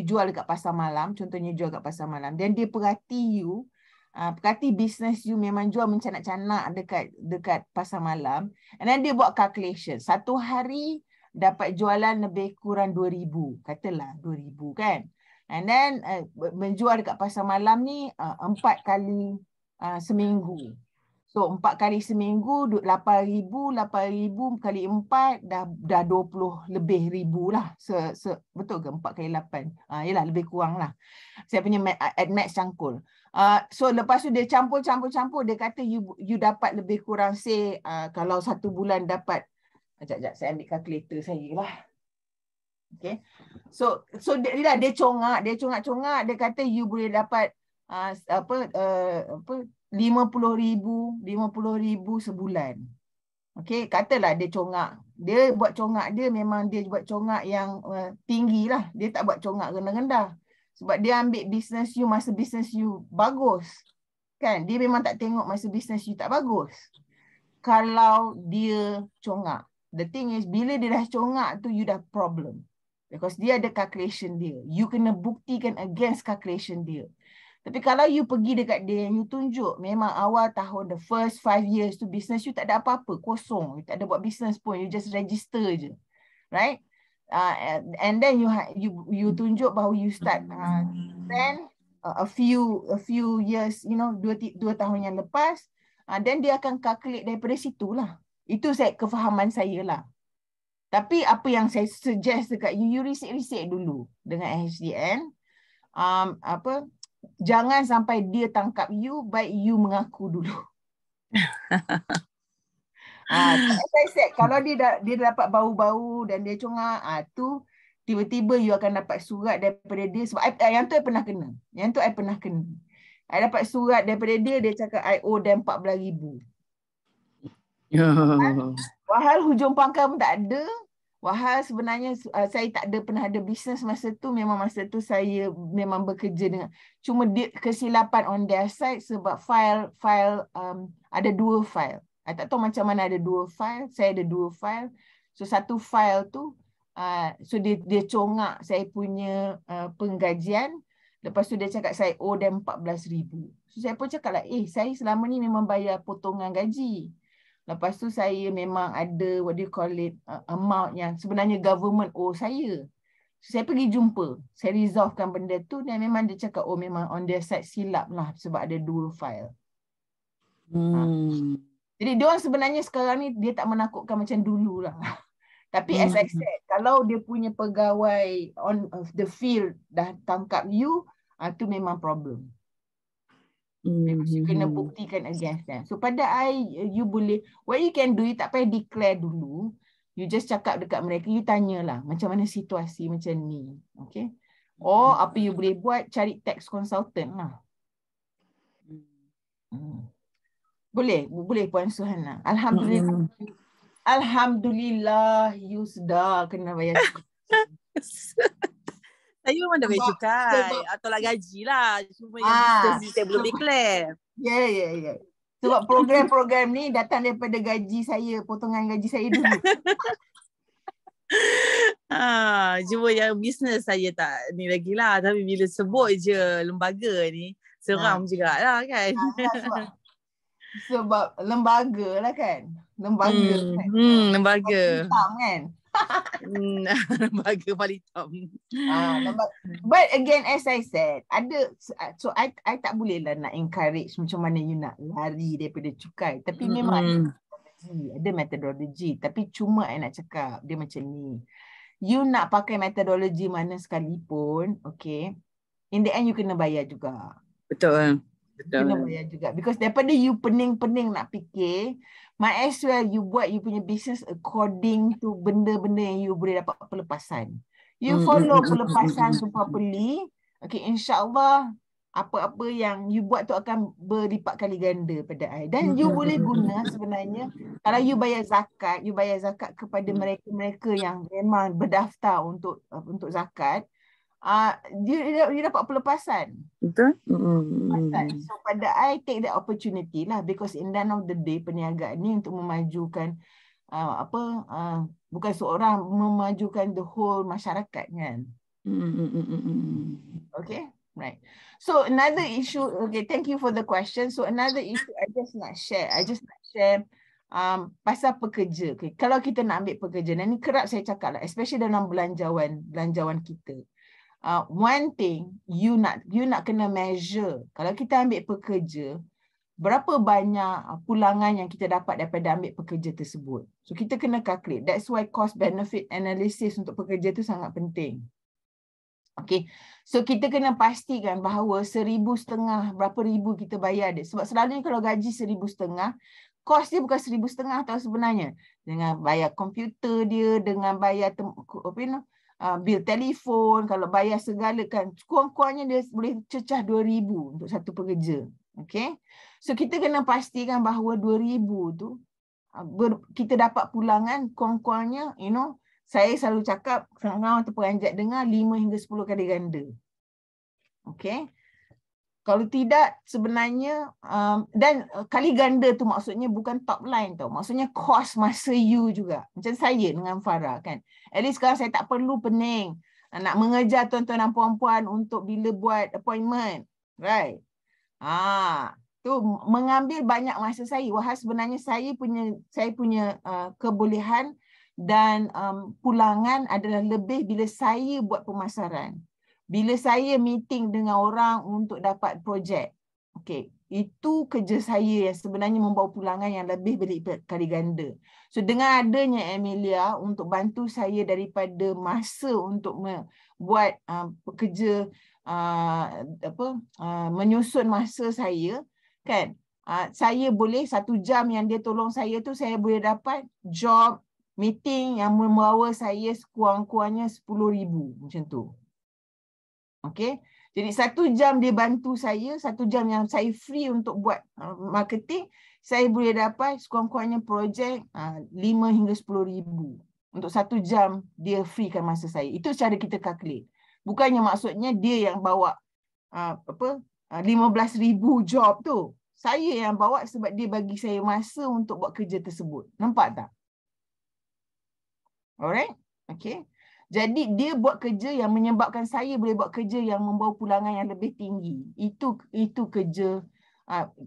jual dekat pasar malam, contohnya jual dekat pasar malam, dan dia perhati you, perhati bisnes you memang jual mencanak-canak dekat pasar malam, and then dia buat calculation. Satu hari dapat jualan lebih kurang 2,000, katalah 2,000 kan. And then menjual dekat pasar malam ni 4 kali seminggu. So 4 kali seminggu 8,000 kali 4 dah 20 lebih ribu lah. Betul ke 4 kali 8? Yelah lebih kurang lah. Saya punya at max cangkul. So lepas tu dia campur, dia kata you dapat lebih kurang say kalau satu bulan dapat, sekejap saya ambil kalkulator saya lah. Okay. So dia congak, dia kata you boleh dapat 50,000 sebulan. Okay, katalah dia congak. Dia buat congak dia memang dia buat congak yang tinggi lah. Dia tak buat congak rendah-rendah. Sebab dia ambil bisnes you masa bisnes you bagus. Kan? Dia memang tak tengok masa bisnes you tak bagus. Kalau dia congak. The thing is, bila dia dah congak tu, you dah problem. Because dia ada calculation dia. You kena buktikan against calculation dia. Tapi kalau you pergi dekat dia, you tunjuk memang awal tahun, the first 5 years tu, business you tak ada apa-apa, kosong. You tak ada buat business pun, you just register je. Right? And then you tunjuk bahawa you start then a few years, 2 tahun yang lepas, then dia akan calculate daripada situlah. Itu kefahaman saya lah. Tapi apa yang saya suggest dekat you risik-risik dulu dengan HDN. Jangan sampai dia tangkap you, baik you mengaku dulu. Saya said, kalau dia dapat bau-bau dan dia congak, tu tiba-tiba you akan dapat surat daripada dia. Sebab yang tu I pernah kena. I dapat surat daripada dia cakap I owe them 14,000. Wahal hujung pangkal pun tak ada. Wahal sebenarnya saya tak ada pernah ada bisnes masa tu. Memang masa tu saya memang bekerja dengan, cuma kesilapan on their side sebab file ada 2 file. I tak tahu macam mana ada 2 file. Saya ada 2 file. So satu file tu so dia congak saya punya penggajian. Lepas tu dia cakap saya owe them 14,000. So saya pun cakap lah, saya selama ni memang bayar potongan gaji. Lepas tu saya memang ada what do you call it, amount yang sebenarnya government owe saya. So, saya pergi jumpa, saya resolvekan benda tu dan memang dia cakap memang on their side silap lah sebab ada 2 file. Jadi diorang sebenarnya sekarang ni dia tak menakutkan macam dulu lah. Tapi as I said, kalau dia punya pegawai on the field dah tangkap you, tu memang problem. Because you kena buktikan against them. So pada you boleh, what you can do, you tak payah declare dulu. You just cakap dekat mereka, you tanyalah macam mana situasi macam ni. Okay. Or apa you boleh buat, cari tax consultant lah. Boleh Puan Suhana. Alhamdulillah. Alhamdulillah you sudah kena bayar. Saya memang dah bayar cukai. Tolak gaji lah. Cuma yang business saya belum declare. Yeah. Sebab program-program ni datang daripada gaji saya, potongan gaji saya dulu. Cuma yang bisnes saya tak ni lagi lah. Tapi bila sebut je lembaga ni, seram jugalah kan. Sebab lembaga lah kan. Lembaga kan. Lembaga. Hitam kan. Lembaga Palitam. But again, as I said, so I tak boleh lah nak encourage macam mana you nak lari daripada cukai. Tapi memang ada metodologi. Tapi cuma I nak cakap dia macam ni. You nak pakai metodologi mana sekalipun, okay, in the end you kena bayar juga. Betul. Kena bayar juga. Because daripada you pening-pening nak fikir, might as well you buat you punya business according to benda-benda yang you boleh dapat pelepasan. You follow pelepasan tu properly, okay, insyaAllah apa-apa yang you buat tu akan berlipat kali ganda pada I. Dan you boleh guna sebenarnya, kalau you bayar zakat kepada mereka-mereka yang memang berdaftar untuk zakat, dia dapat pelepasan. Betul. So pada I take the opportunity lah, because in the end of the day perniagaan ni untuk memajukan bukan seorang, memajukan the whole masyarakat kan. Okay, right. So another issue, okay, thank you for the question. So another issue I just nak share pasal pekerja. Okay, kalau kita nak ambil pekerja, dan ni kerap saya cakap lah, especially dalam belanjawan kita. One thing you nak kena measure, kalau kita ambil pekerja, berapa banyak pulangan yang kita dapat daripada ambil pekerja tersebut. So kita kena calculate. That's why cost benefit analysis untuk pekerja tu sangat penting. Okay, so kita kena pastikan bahawa 1,500 berapa ribu kita bayar dia. Sebab selalunya kalau gaji 1,500, kos dia bukan 1,500 tau sebenarnya. Dengan bayar komputer dia, dengan bayar bil telefon, kalau bayar segala kan, kurang-kurangnya dia boleh cecah 2,000 untuk satu pekerja. Okay, so kita kena pastikan bahawa 2,000 tu kita dapat pulangan kurang-kurangnya, saya selalu cakap, kawan-kawan terperanjat dengar 5 hingga 10 kali ganda. Okay. Kalau tidak sebenarnya, dan kali ganda tu maksudnya bukan top line tau. Maksudnya kos masa you juga. Macam saya dengan Farah kan. At least sekarang saya tak perlu pening nak mengejar tuan-tuan dan puan-puan untuk bila buat appointment. Right. Tu mengambil banyak masa saya. Wahai sebenarnya saya punya kebolehan dan pulangan adalah lebih bila saya buat pemasaran. Bila saya meeting dengan orang untuk dapat projek. Okay, itu kerja saya yang sebenarnya membawa pulangan yang lebih berlipat kali ganda. So dengan adanya Amelia untuk bantu saya daripada masa untuk buat pekerja menyusun masa saya kan, saya boleh 1 jam yang dia tolong saya tu, saya boleh dapat job meeting yang membawa saya sekurang-kurangnya 10,000 macam tu. Okay, jadi 1 jam dia bantu saya, 1 jam yang saya free untuk buat marketing, saya boleh dapat sekurang-kurangnya projek 5 hingga 10,000 untuk 1 jam dia freekan masa saya. Itu cara kita calculate. Bukannya maksudnya dia yang bawa 15,000 job tu. Saya yang bawa sebab dia bagi saya masa untuk buat kerja tersebut. Nampak tak? Alright? Okay. Jadi dia buat kerja yang menyebabkan saya boleh buat kerja yang membawa pulangan yang lebih tinggi. Itu kerja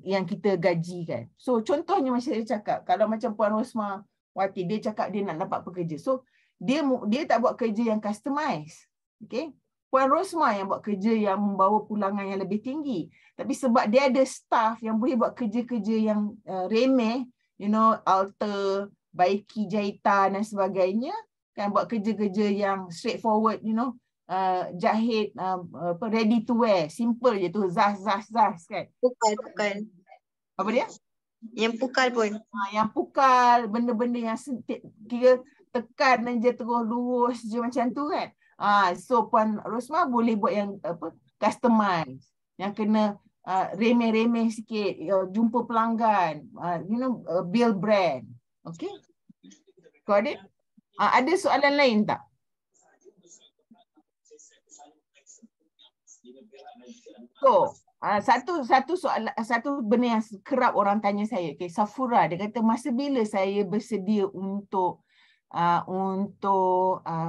yang kita gajikan. So contohnya macam saya cakap, kalau macam Puan Rosma Wati, dia cakap dia nak dapat pekerja. So dia tak buat kerja yang customize. Okay. Puan Rosma yang buat kerja yang membawa pulangan yang lebih tinggi. Tapi sebab dia ada staff yang boleh buat kerja-kerja yang remeh, alter, baiki jahitan dan sebagainya, kan, buat kerja-kerja yang straightforward, jahit ready to wear, simple je tu, zas kan. Pukal. Apa dia? Yang pukal pun. Yang pukal, benda-benda yang kira tekan dan je terus lurus je macam tu kan. So Puan Rosma boleh buat yang customize, yang kena remeh-remeh sikit, jumpa pelanggan, build brand. Okay? Got it? Ada soalan lain tak? So, Satu benda yang kerap orang tanya saya, okay, Safura, dia kata masa bila saya bersedia untuk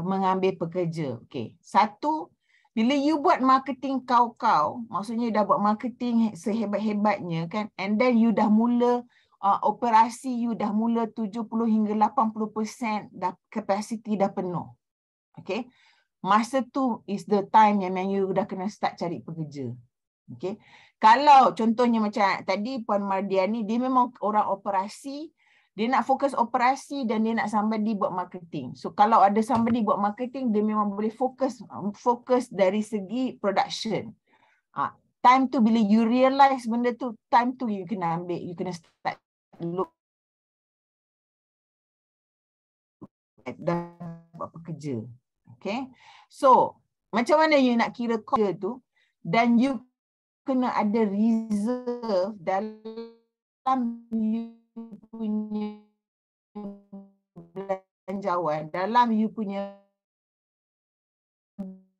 mengambil pekerja. Okay. Satu, bila you buat marketing kau, maksudnya you dah buat marketing sehebat-hebatnya kan, and then you dah mula operasi, you dah mula 70 hingga 80% dah capacity dah penuh. Okay. Masa tu is the time yang you dah kena start cari pekerja. Okay. Kalau contohnya macam tadi Puan Mardiani, dia memang orang operasi, dia nak fokus operasi dan dia nak somebody buat marketing. So kalau ada somebody buat marketing, dia memang boleh fokus dari segi production. Time tu bila you realise benda tu, time tu you kena ambil, you kena start look dah buat pekerja. Okay. So macam mana you nak kira kerja tu, dan you kena ada reserve dalam you punya belanjawan, dalam you punya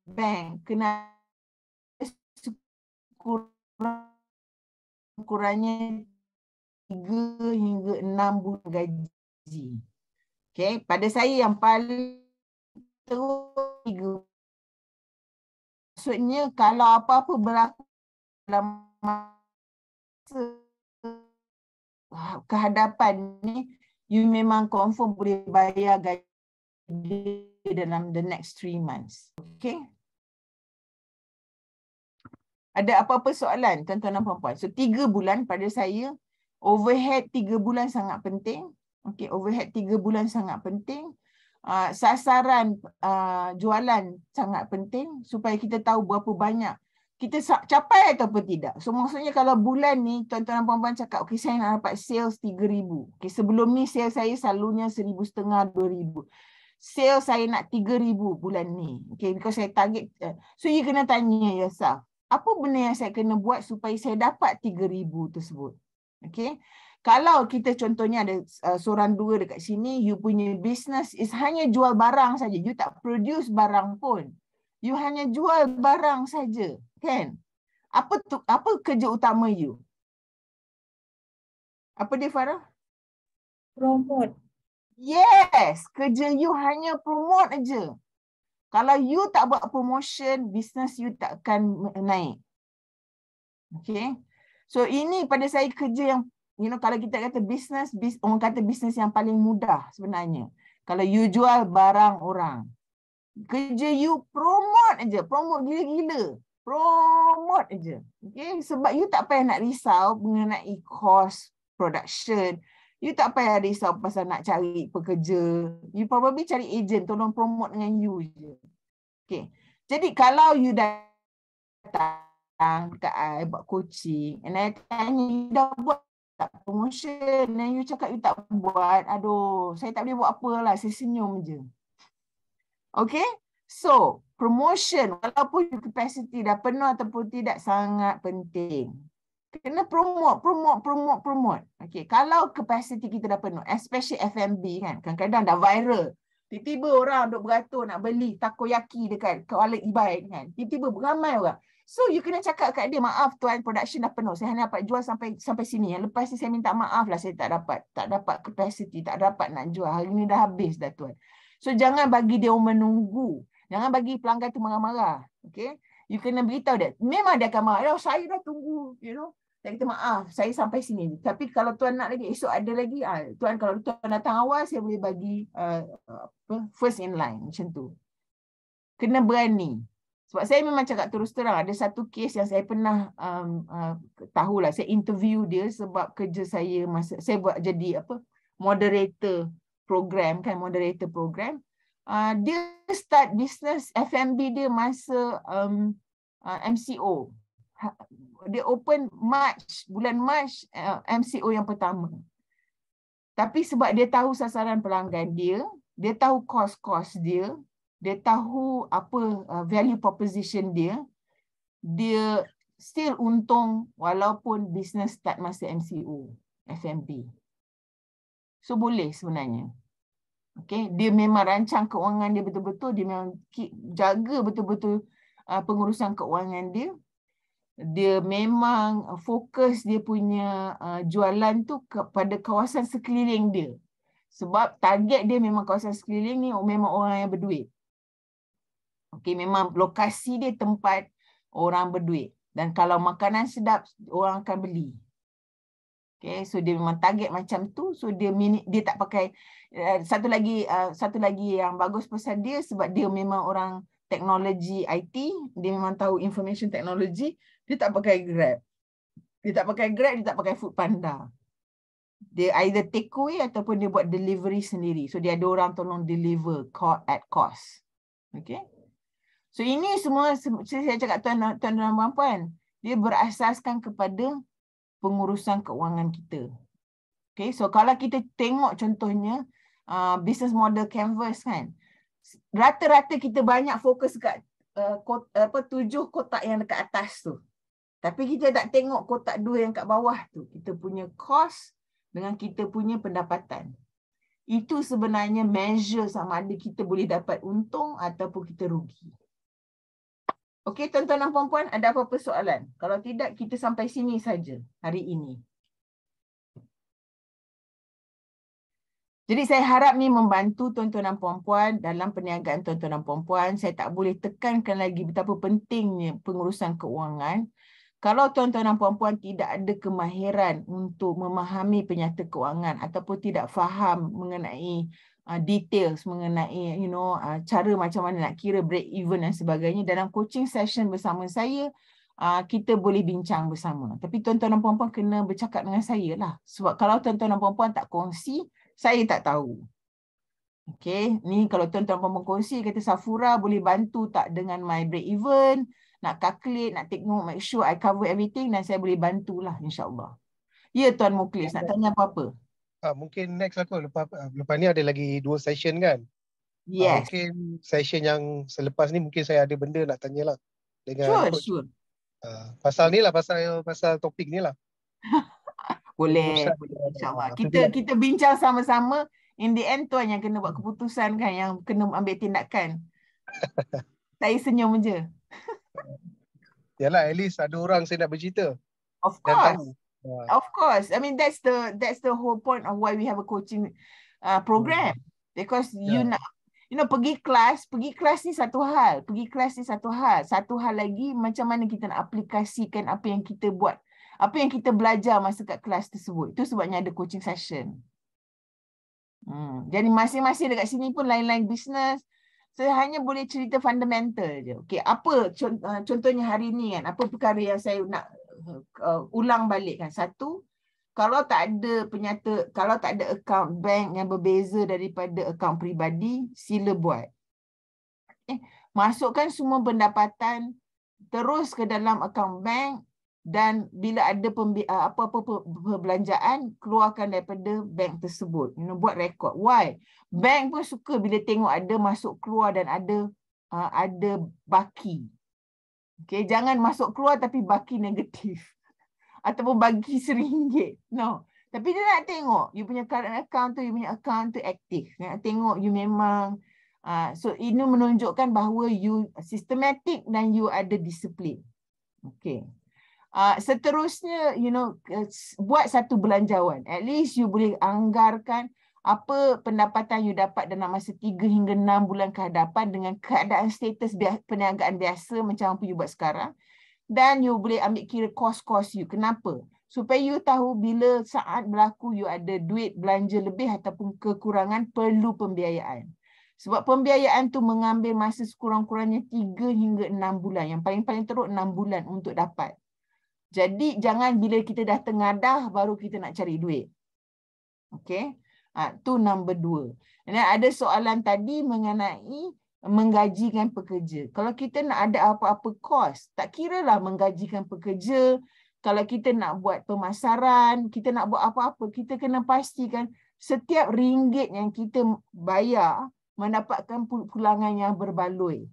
bank, kena kurangnya 3 hingga 6 bulan gaji. Okay. Pada saya yang paling teruk 3. Maksudnya kalau apa-apa berlaku dalam masa kehadapan ni, you memang confirm boleh bayar gaji dalam the next 3 months. Okay. Ada apa-apa soalan tuan-tuan dan puan-puan? So 3 bulan pada saya, overhead 3 bulan sangat penting. Okay, overhead 3 bulan sangat penting. Sasaran jualan sangat penting supaya kita tahu berapa banyak kita capai ataupun tidak. So maksudnya kalau bulan ni tuan-tuan dan puan-puan cakap, okay, saya nak dapat sales 3,000. Okay, sebelum ni sales saya selalunya 1,500, 2,000. Sales saya nak 3,000 bulan ni. Okay, because saya target. So you kena tanya yourself, apa benda yang saya kena buat supaya saya dapat 3,000 tersebut. Okay. Kalau kita contohnya ada seorang dua dekat sini, you punya business is hanya jual barang saja. You tak produce barang pun. You hanya jual barang saja, kan? Apa kerja utama you? Apa dia, Farah? Promote. Yes, kerja you hanya promote aja. Kalau you tak buat promotion, business you tak akan naik. Okay. So ini pada saya kerja yang, kalau kita kata business, orang kata business yang paling mudah sebenarnya. Kalau you jual barang orang, kerja you promote aja, promote gila-gila, promote aja. Okay, sebab you tak payah nak risau mengenai cost production. You tak payah risau pasal nak cari pekerja. You probably cari agent tolong promote dengan you je. Okay. Jadi kalau you datang kat I buat coaching, and I tanya, you dah buat tak promotion, dan you cakap you tak buat, aduh, saya tak boleh buat apa lah, saya senyum je. Okay, so promotion, walaupun capacity dah penuh ataupun tidak, sangat penting. Kena promote. Okay, kalau capacity kita dah penuh, especially F&B kan, kadang-kadang dah viral. Tiba-tiba orang duk beratur nak beli takoyaki dekat Kuala Ibai kan. Tiba-tiba ramai orang. So you kena cakap kat dia, maaf tuan, production dah penuh. Saya hanya dapat jual sampai sini. Yang lepas ni saya minta maaf lah, saya tak dapat capacity, tak dapat nak jual. Hari ni dah habis dah tuan. So jangan bagi dia orang menunggu. Jangan bagi pelanggan tu marah-marah. Okay? You kena beritahu dia. Memang dia akan marah. Oh, saya dah tunggu, Saya kata maaf, saya sampai sini. Tapi kalau tuan nak lagi, esok ada lagi. Tuan, kalau tuan datang awal, saya boleh bagi first in line. Macam tu. Kena berani. Sebab saya memang cakap terus terang, ada satu kes yang saya pernah tahulah, saya interview dia sebab kerja saya saya buat jadi moderator program kan, moderator program. Dia start business F&B dia masa MCO. Dia open bulan March MCO yang pertama. Tapi sebab dia tahu sasaran pelanggan dia tahu kos-kos dia tahu apa value proposition dia still untung walaupun business start masa MCO, F&B. So boleh sebenarnya. Okay, dia memang rancang keuangan dia betul-betul, dia memang jaga betul-betul pengurusan keuangan dia. dia memang fokus dia punya jualan tu kepada kawasan sekeliling dia. Sebab target dia memang kawasan sekeliling ni memang orang yang berduit. Okey, memang lokasi dia tempat orang berduit. Dan kalau makanan sedap, orang akan beli. Okay, so dia memang target macam tu. So dia tak pakai satu lagi yang bagus pasal dia sebab dia memang orang teknologi IT, dia memang tahu information technology, dia tak pakai Grab. Dia tak pakai Foodpanda. Dia either take away ataupun dia buat delivery sendiri. So dia ada orang tolong deliver at cost. Okay. So ini semua saya cakap tuan dan puan-puan, dia berasaskan kepada pengurusan keuangan kita. Okay, so kalau kita tengok contohnya business model Canvas kan, rata-rata kita banyak fokus kat 7 kotak yang dekat atas tu. Tapi kita tak tengok kotak 2 yang kat bawah tu. Kita punya cost dengan kita punya pendapatan. Itu sebenarnya measure sama ada kita boleh dapat untung ataupun kita rugi. Okey, tuan-tuan dan puan-puan, ada apa-apa soalan? Kalau tidak, kita sampai sini saja hari ini. Jadi saya harap ni membantu tuan-tuan dan puan-puan dalam perniagaan tuan-tuan dan puan-puan. Saya tak boleh tekankan lagi betapa pentingnya pengurusan keuangan. Kalau tuan-tuan dan puan-puan tidak ada kemahiran untuk memahami penyata keuangan ataupun tidak faham mengenai details mengenai cara macam mana nak kira break even dan sebagainya, dalam coaching session bersama saya kita boleh bincang bersama. Tapi tuan-tuan dan puan-puan kena bercakap dengan saya lah. Sebab kalau tuan-tuan dan puan-puan tak kongsi, saya tak tahu. Okay, ni kalau tuan-tuan dan puan-puan kongsi, kata Safura boleh bantu tak dengan my break even, nak calculate, nak take note, make sure I cover everything, dan saya boleh bantulah insyaAllah. Ya Tuan Mukhlis, nak tanya apa-apa? Mungkin next aku lepas ni ada lagi 2 session kan? Yes. Mungkin session yang selepas ni mungkin saya ada benda nak tanyalah dengan coach. Sure. Pasal ni lah, pasal topik ni lah. Boleh, insyaAllah. Kita bincang sama-sama. In the end tuan yang kena buat keputusan kan, yang kena ambil tindakan. Saya senyum je. Yalah, at least ada orang saya nak bercerita. Of course. Of course. I mean that's the whole point of why we have a coaching program. Because you nak pergi kelas ni satu hal. Satu hal lagi macam mana kita nak aplikasikan apa yang kita buat. Apa yang kita belajar masa kat kelas tersebut. Itu sebabnya ada coaching session. Jadi masing-masing dekat sini pun lain-lain business. Saya hanya boleh cerita fundamental je. Okay, apa contohnya hari ni kan, apa perkara yang saya nak ulang balik kan. Satu, kalau tak ada account bank yang berbeza daripada account peribadi, sila buat. Masukkan semua pendapatan terus ke dalam account bank, dan bila ada apa-apa perbelanjaan, keluarkan daripada bank tersebut. Buat rekod. Why? Bank pun suka bila tengok ada masuk keluar dan ada baki. Okay, jangan masuk keluar tapi baki negatif. Ataupun baki RM1. No. Tapi dia nak tengok you punya current account tu, you punya account tu aktif. Nak tengok you memang so ini menunjukkan bahawa you systematic dan you ada disiplin. Okay. Seterusnya, buat satu belanjawan. At least you boleh anggarkan apa pendapatan you dapat dalam masa 3 hingga 6 bulan ke hadapan dengan keadaan status perniagaan biasa macam apa you buat sekarang. Dan you boleh ambil kira kos-kos you. Kenapa? Supaya you tahu bila saat berlaku you ada duit belanja lebih ataupun kekurangan, perlu pembiayaan. Sebab pembiayaan tu mengambil masa sekurang-kurangnya 3 hingga 6 bulan. Yang paling-paling teruk 6 bulan untuk dapat. Jadi jangan bila kita dah tengadah baru kita nak cari duit. Okay. Tu nombor 2. Dan ada soalan tadi mengenai menggajikan pekerja. Kalau kita nak ada apa-apa kos, tak kiralah menggajikan pekerja. Kalau kita nak buat pemasaran, kita nak buat apa-apa, kita kena pastikan setiap ringgit yang kita bayar mendapatkan pulangan yang berbaloi.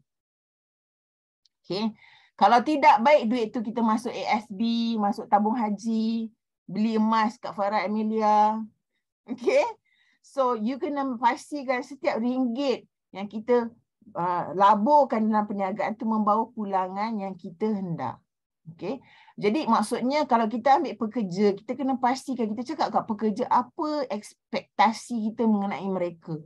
Okay. Kalau tidak, baik duit tu kita masuk ASB, masuk tabung haji, beli emas kat Farah Emilia. Okay. So, you kena pastikan setiap ringgit yang kita laburkan dalam perniagaan tu membawa pulangan yang kita hendak. Okay. Jadi maksudnya kalau kita ambil pekerja, kita kena pastikan, kita cakap kat pekerja apa ekspektasi kita mengenai mereka.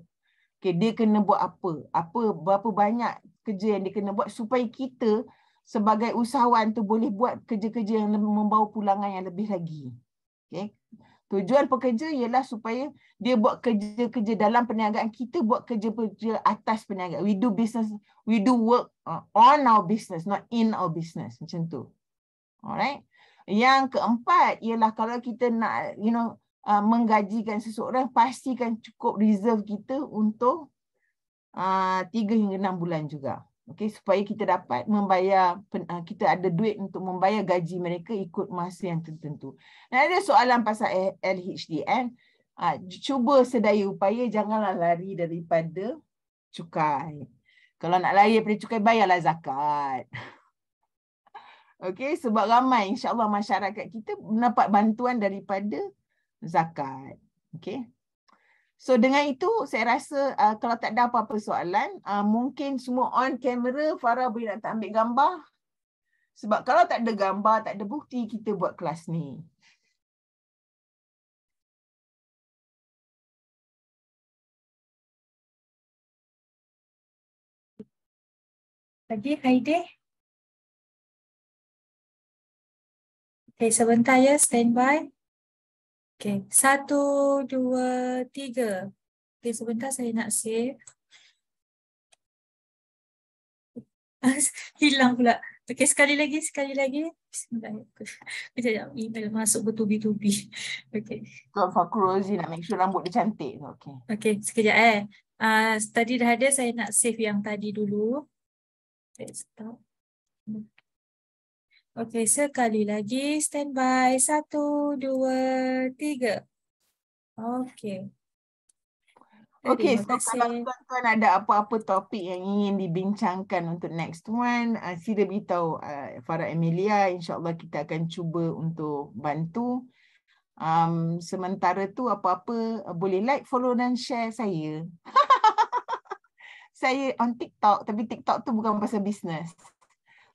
Okay, dia kena buat apa, berapa banyak kerja yang dia kena buat supaya kita sebagai usahawan tu boleh buat kerja-kerja yang membawa pulangan yang lebih lagi. Okay. Tujuan pekerja ialah supaya dia buat kerja-kerja dalam perniagaan, kita buat kerja-kerja atas perniagaan. We do business, we do work on our business, not in our business. Macam tu. Alright. Yang keempat ialah kalau kita nak, menggajikan seseorang, pastikan cukup reserve kita untuk 3 hingga 6 bulan juga. Okay, supaya kita dapat membayar, kita ada duit untuk membayar gaji mereka ikut masa yang tertentu. Dan ada soalan pasal LHDN, cuba sedaya upaya janganlah lari daripada cukai. Kalau nak lari daripada cukai, bayarlah zakat. Okay, sebab ramai insya-Allah masyarakat kita mendapat bantuan daripada zakat. Okay. So dengan itu saya rasa kalau tak ada apa-apa soalan, mungkin semua on kamera, Farah boleh nak ambil gambar. Sebab kalau tak ada gambar, tak ada bukti, kita buat kelas ni. Lagi Haideh. Okay, sebentar ya, standby. Okay, 1, 2, 3. Okay, sebentar saya nak save. Hilang pula. Okay, sekali lagi. Bismillah. Kejap, email masuk bertubi-tubi. Okay. Tuan Fakruzi nak make sure rambut dia cantik. Okay. Okay, sekejap tadi dah ada, saya nak save yang tadi dulu. Okay, stop. Okay, sekali lagi, standby. 1, 2, 3. Okay. Okay, so Terima kalau kasih. tuan-tuan ada apa-apa topik yang ingin dibincangkan untuk next one, sila beritahu Farah Emilia, insyaAllah kita akan cuba untuk bantu. Sementara tu apa-apa boleh like, follow dan share saya. Saya on TikTok, tapi TikTok tu bukan pasal bisnes.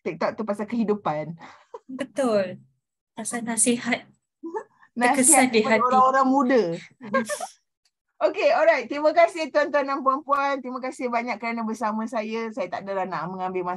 TikTok tu pasal kehidupan. Betul. Pasal nasihat. Nasihat Terkesan di kepada hati. orang-orang muda. Okay, alright. Terima kasih tuan-tuan dan puan-puan. Terima kasih banyak kerana bersama saya. Saya tak adalah nak mengambil masa.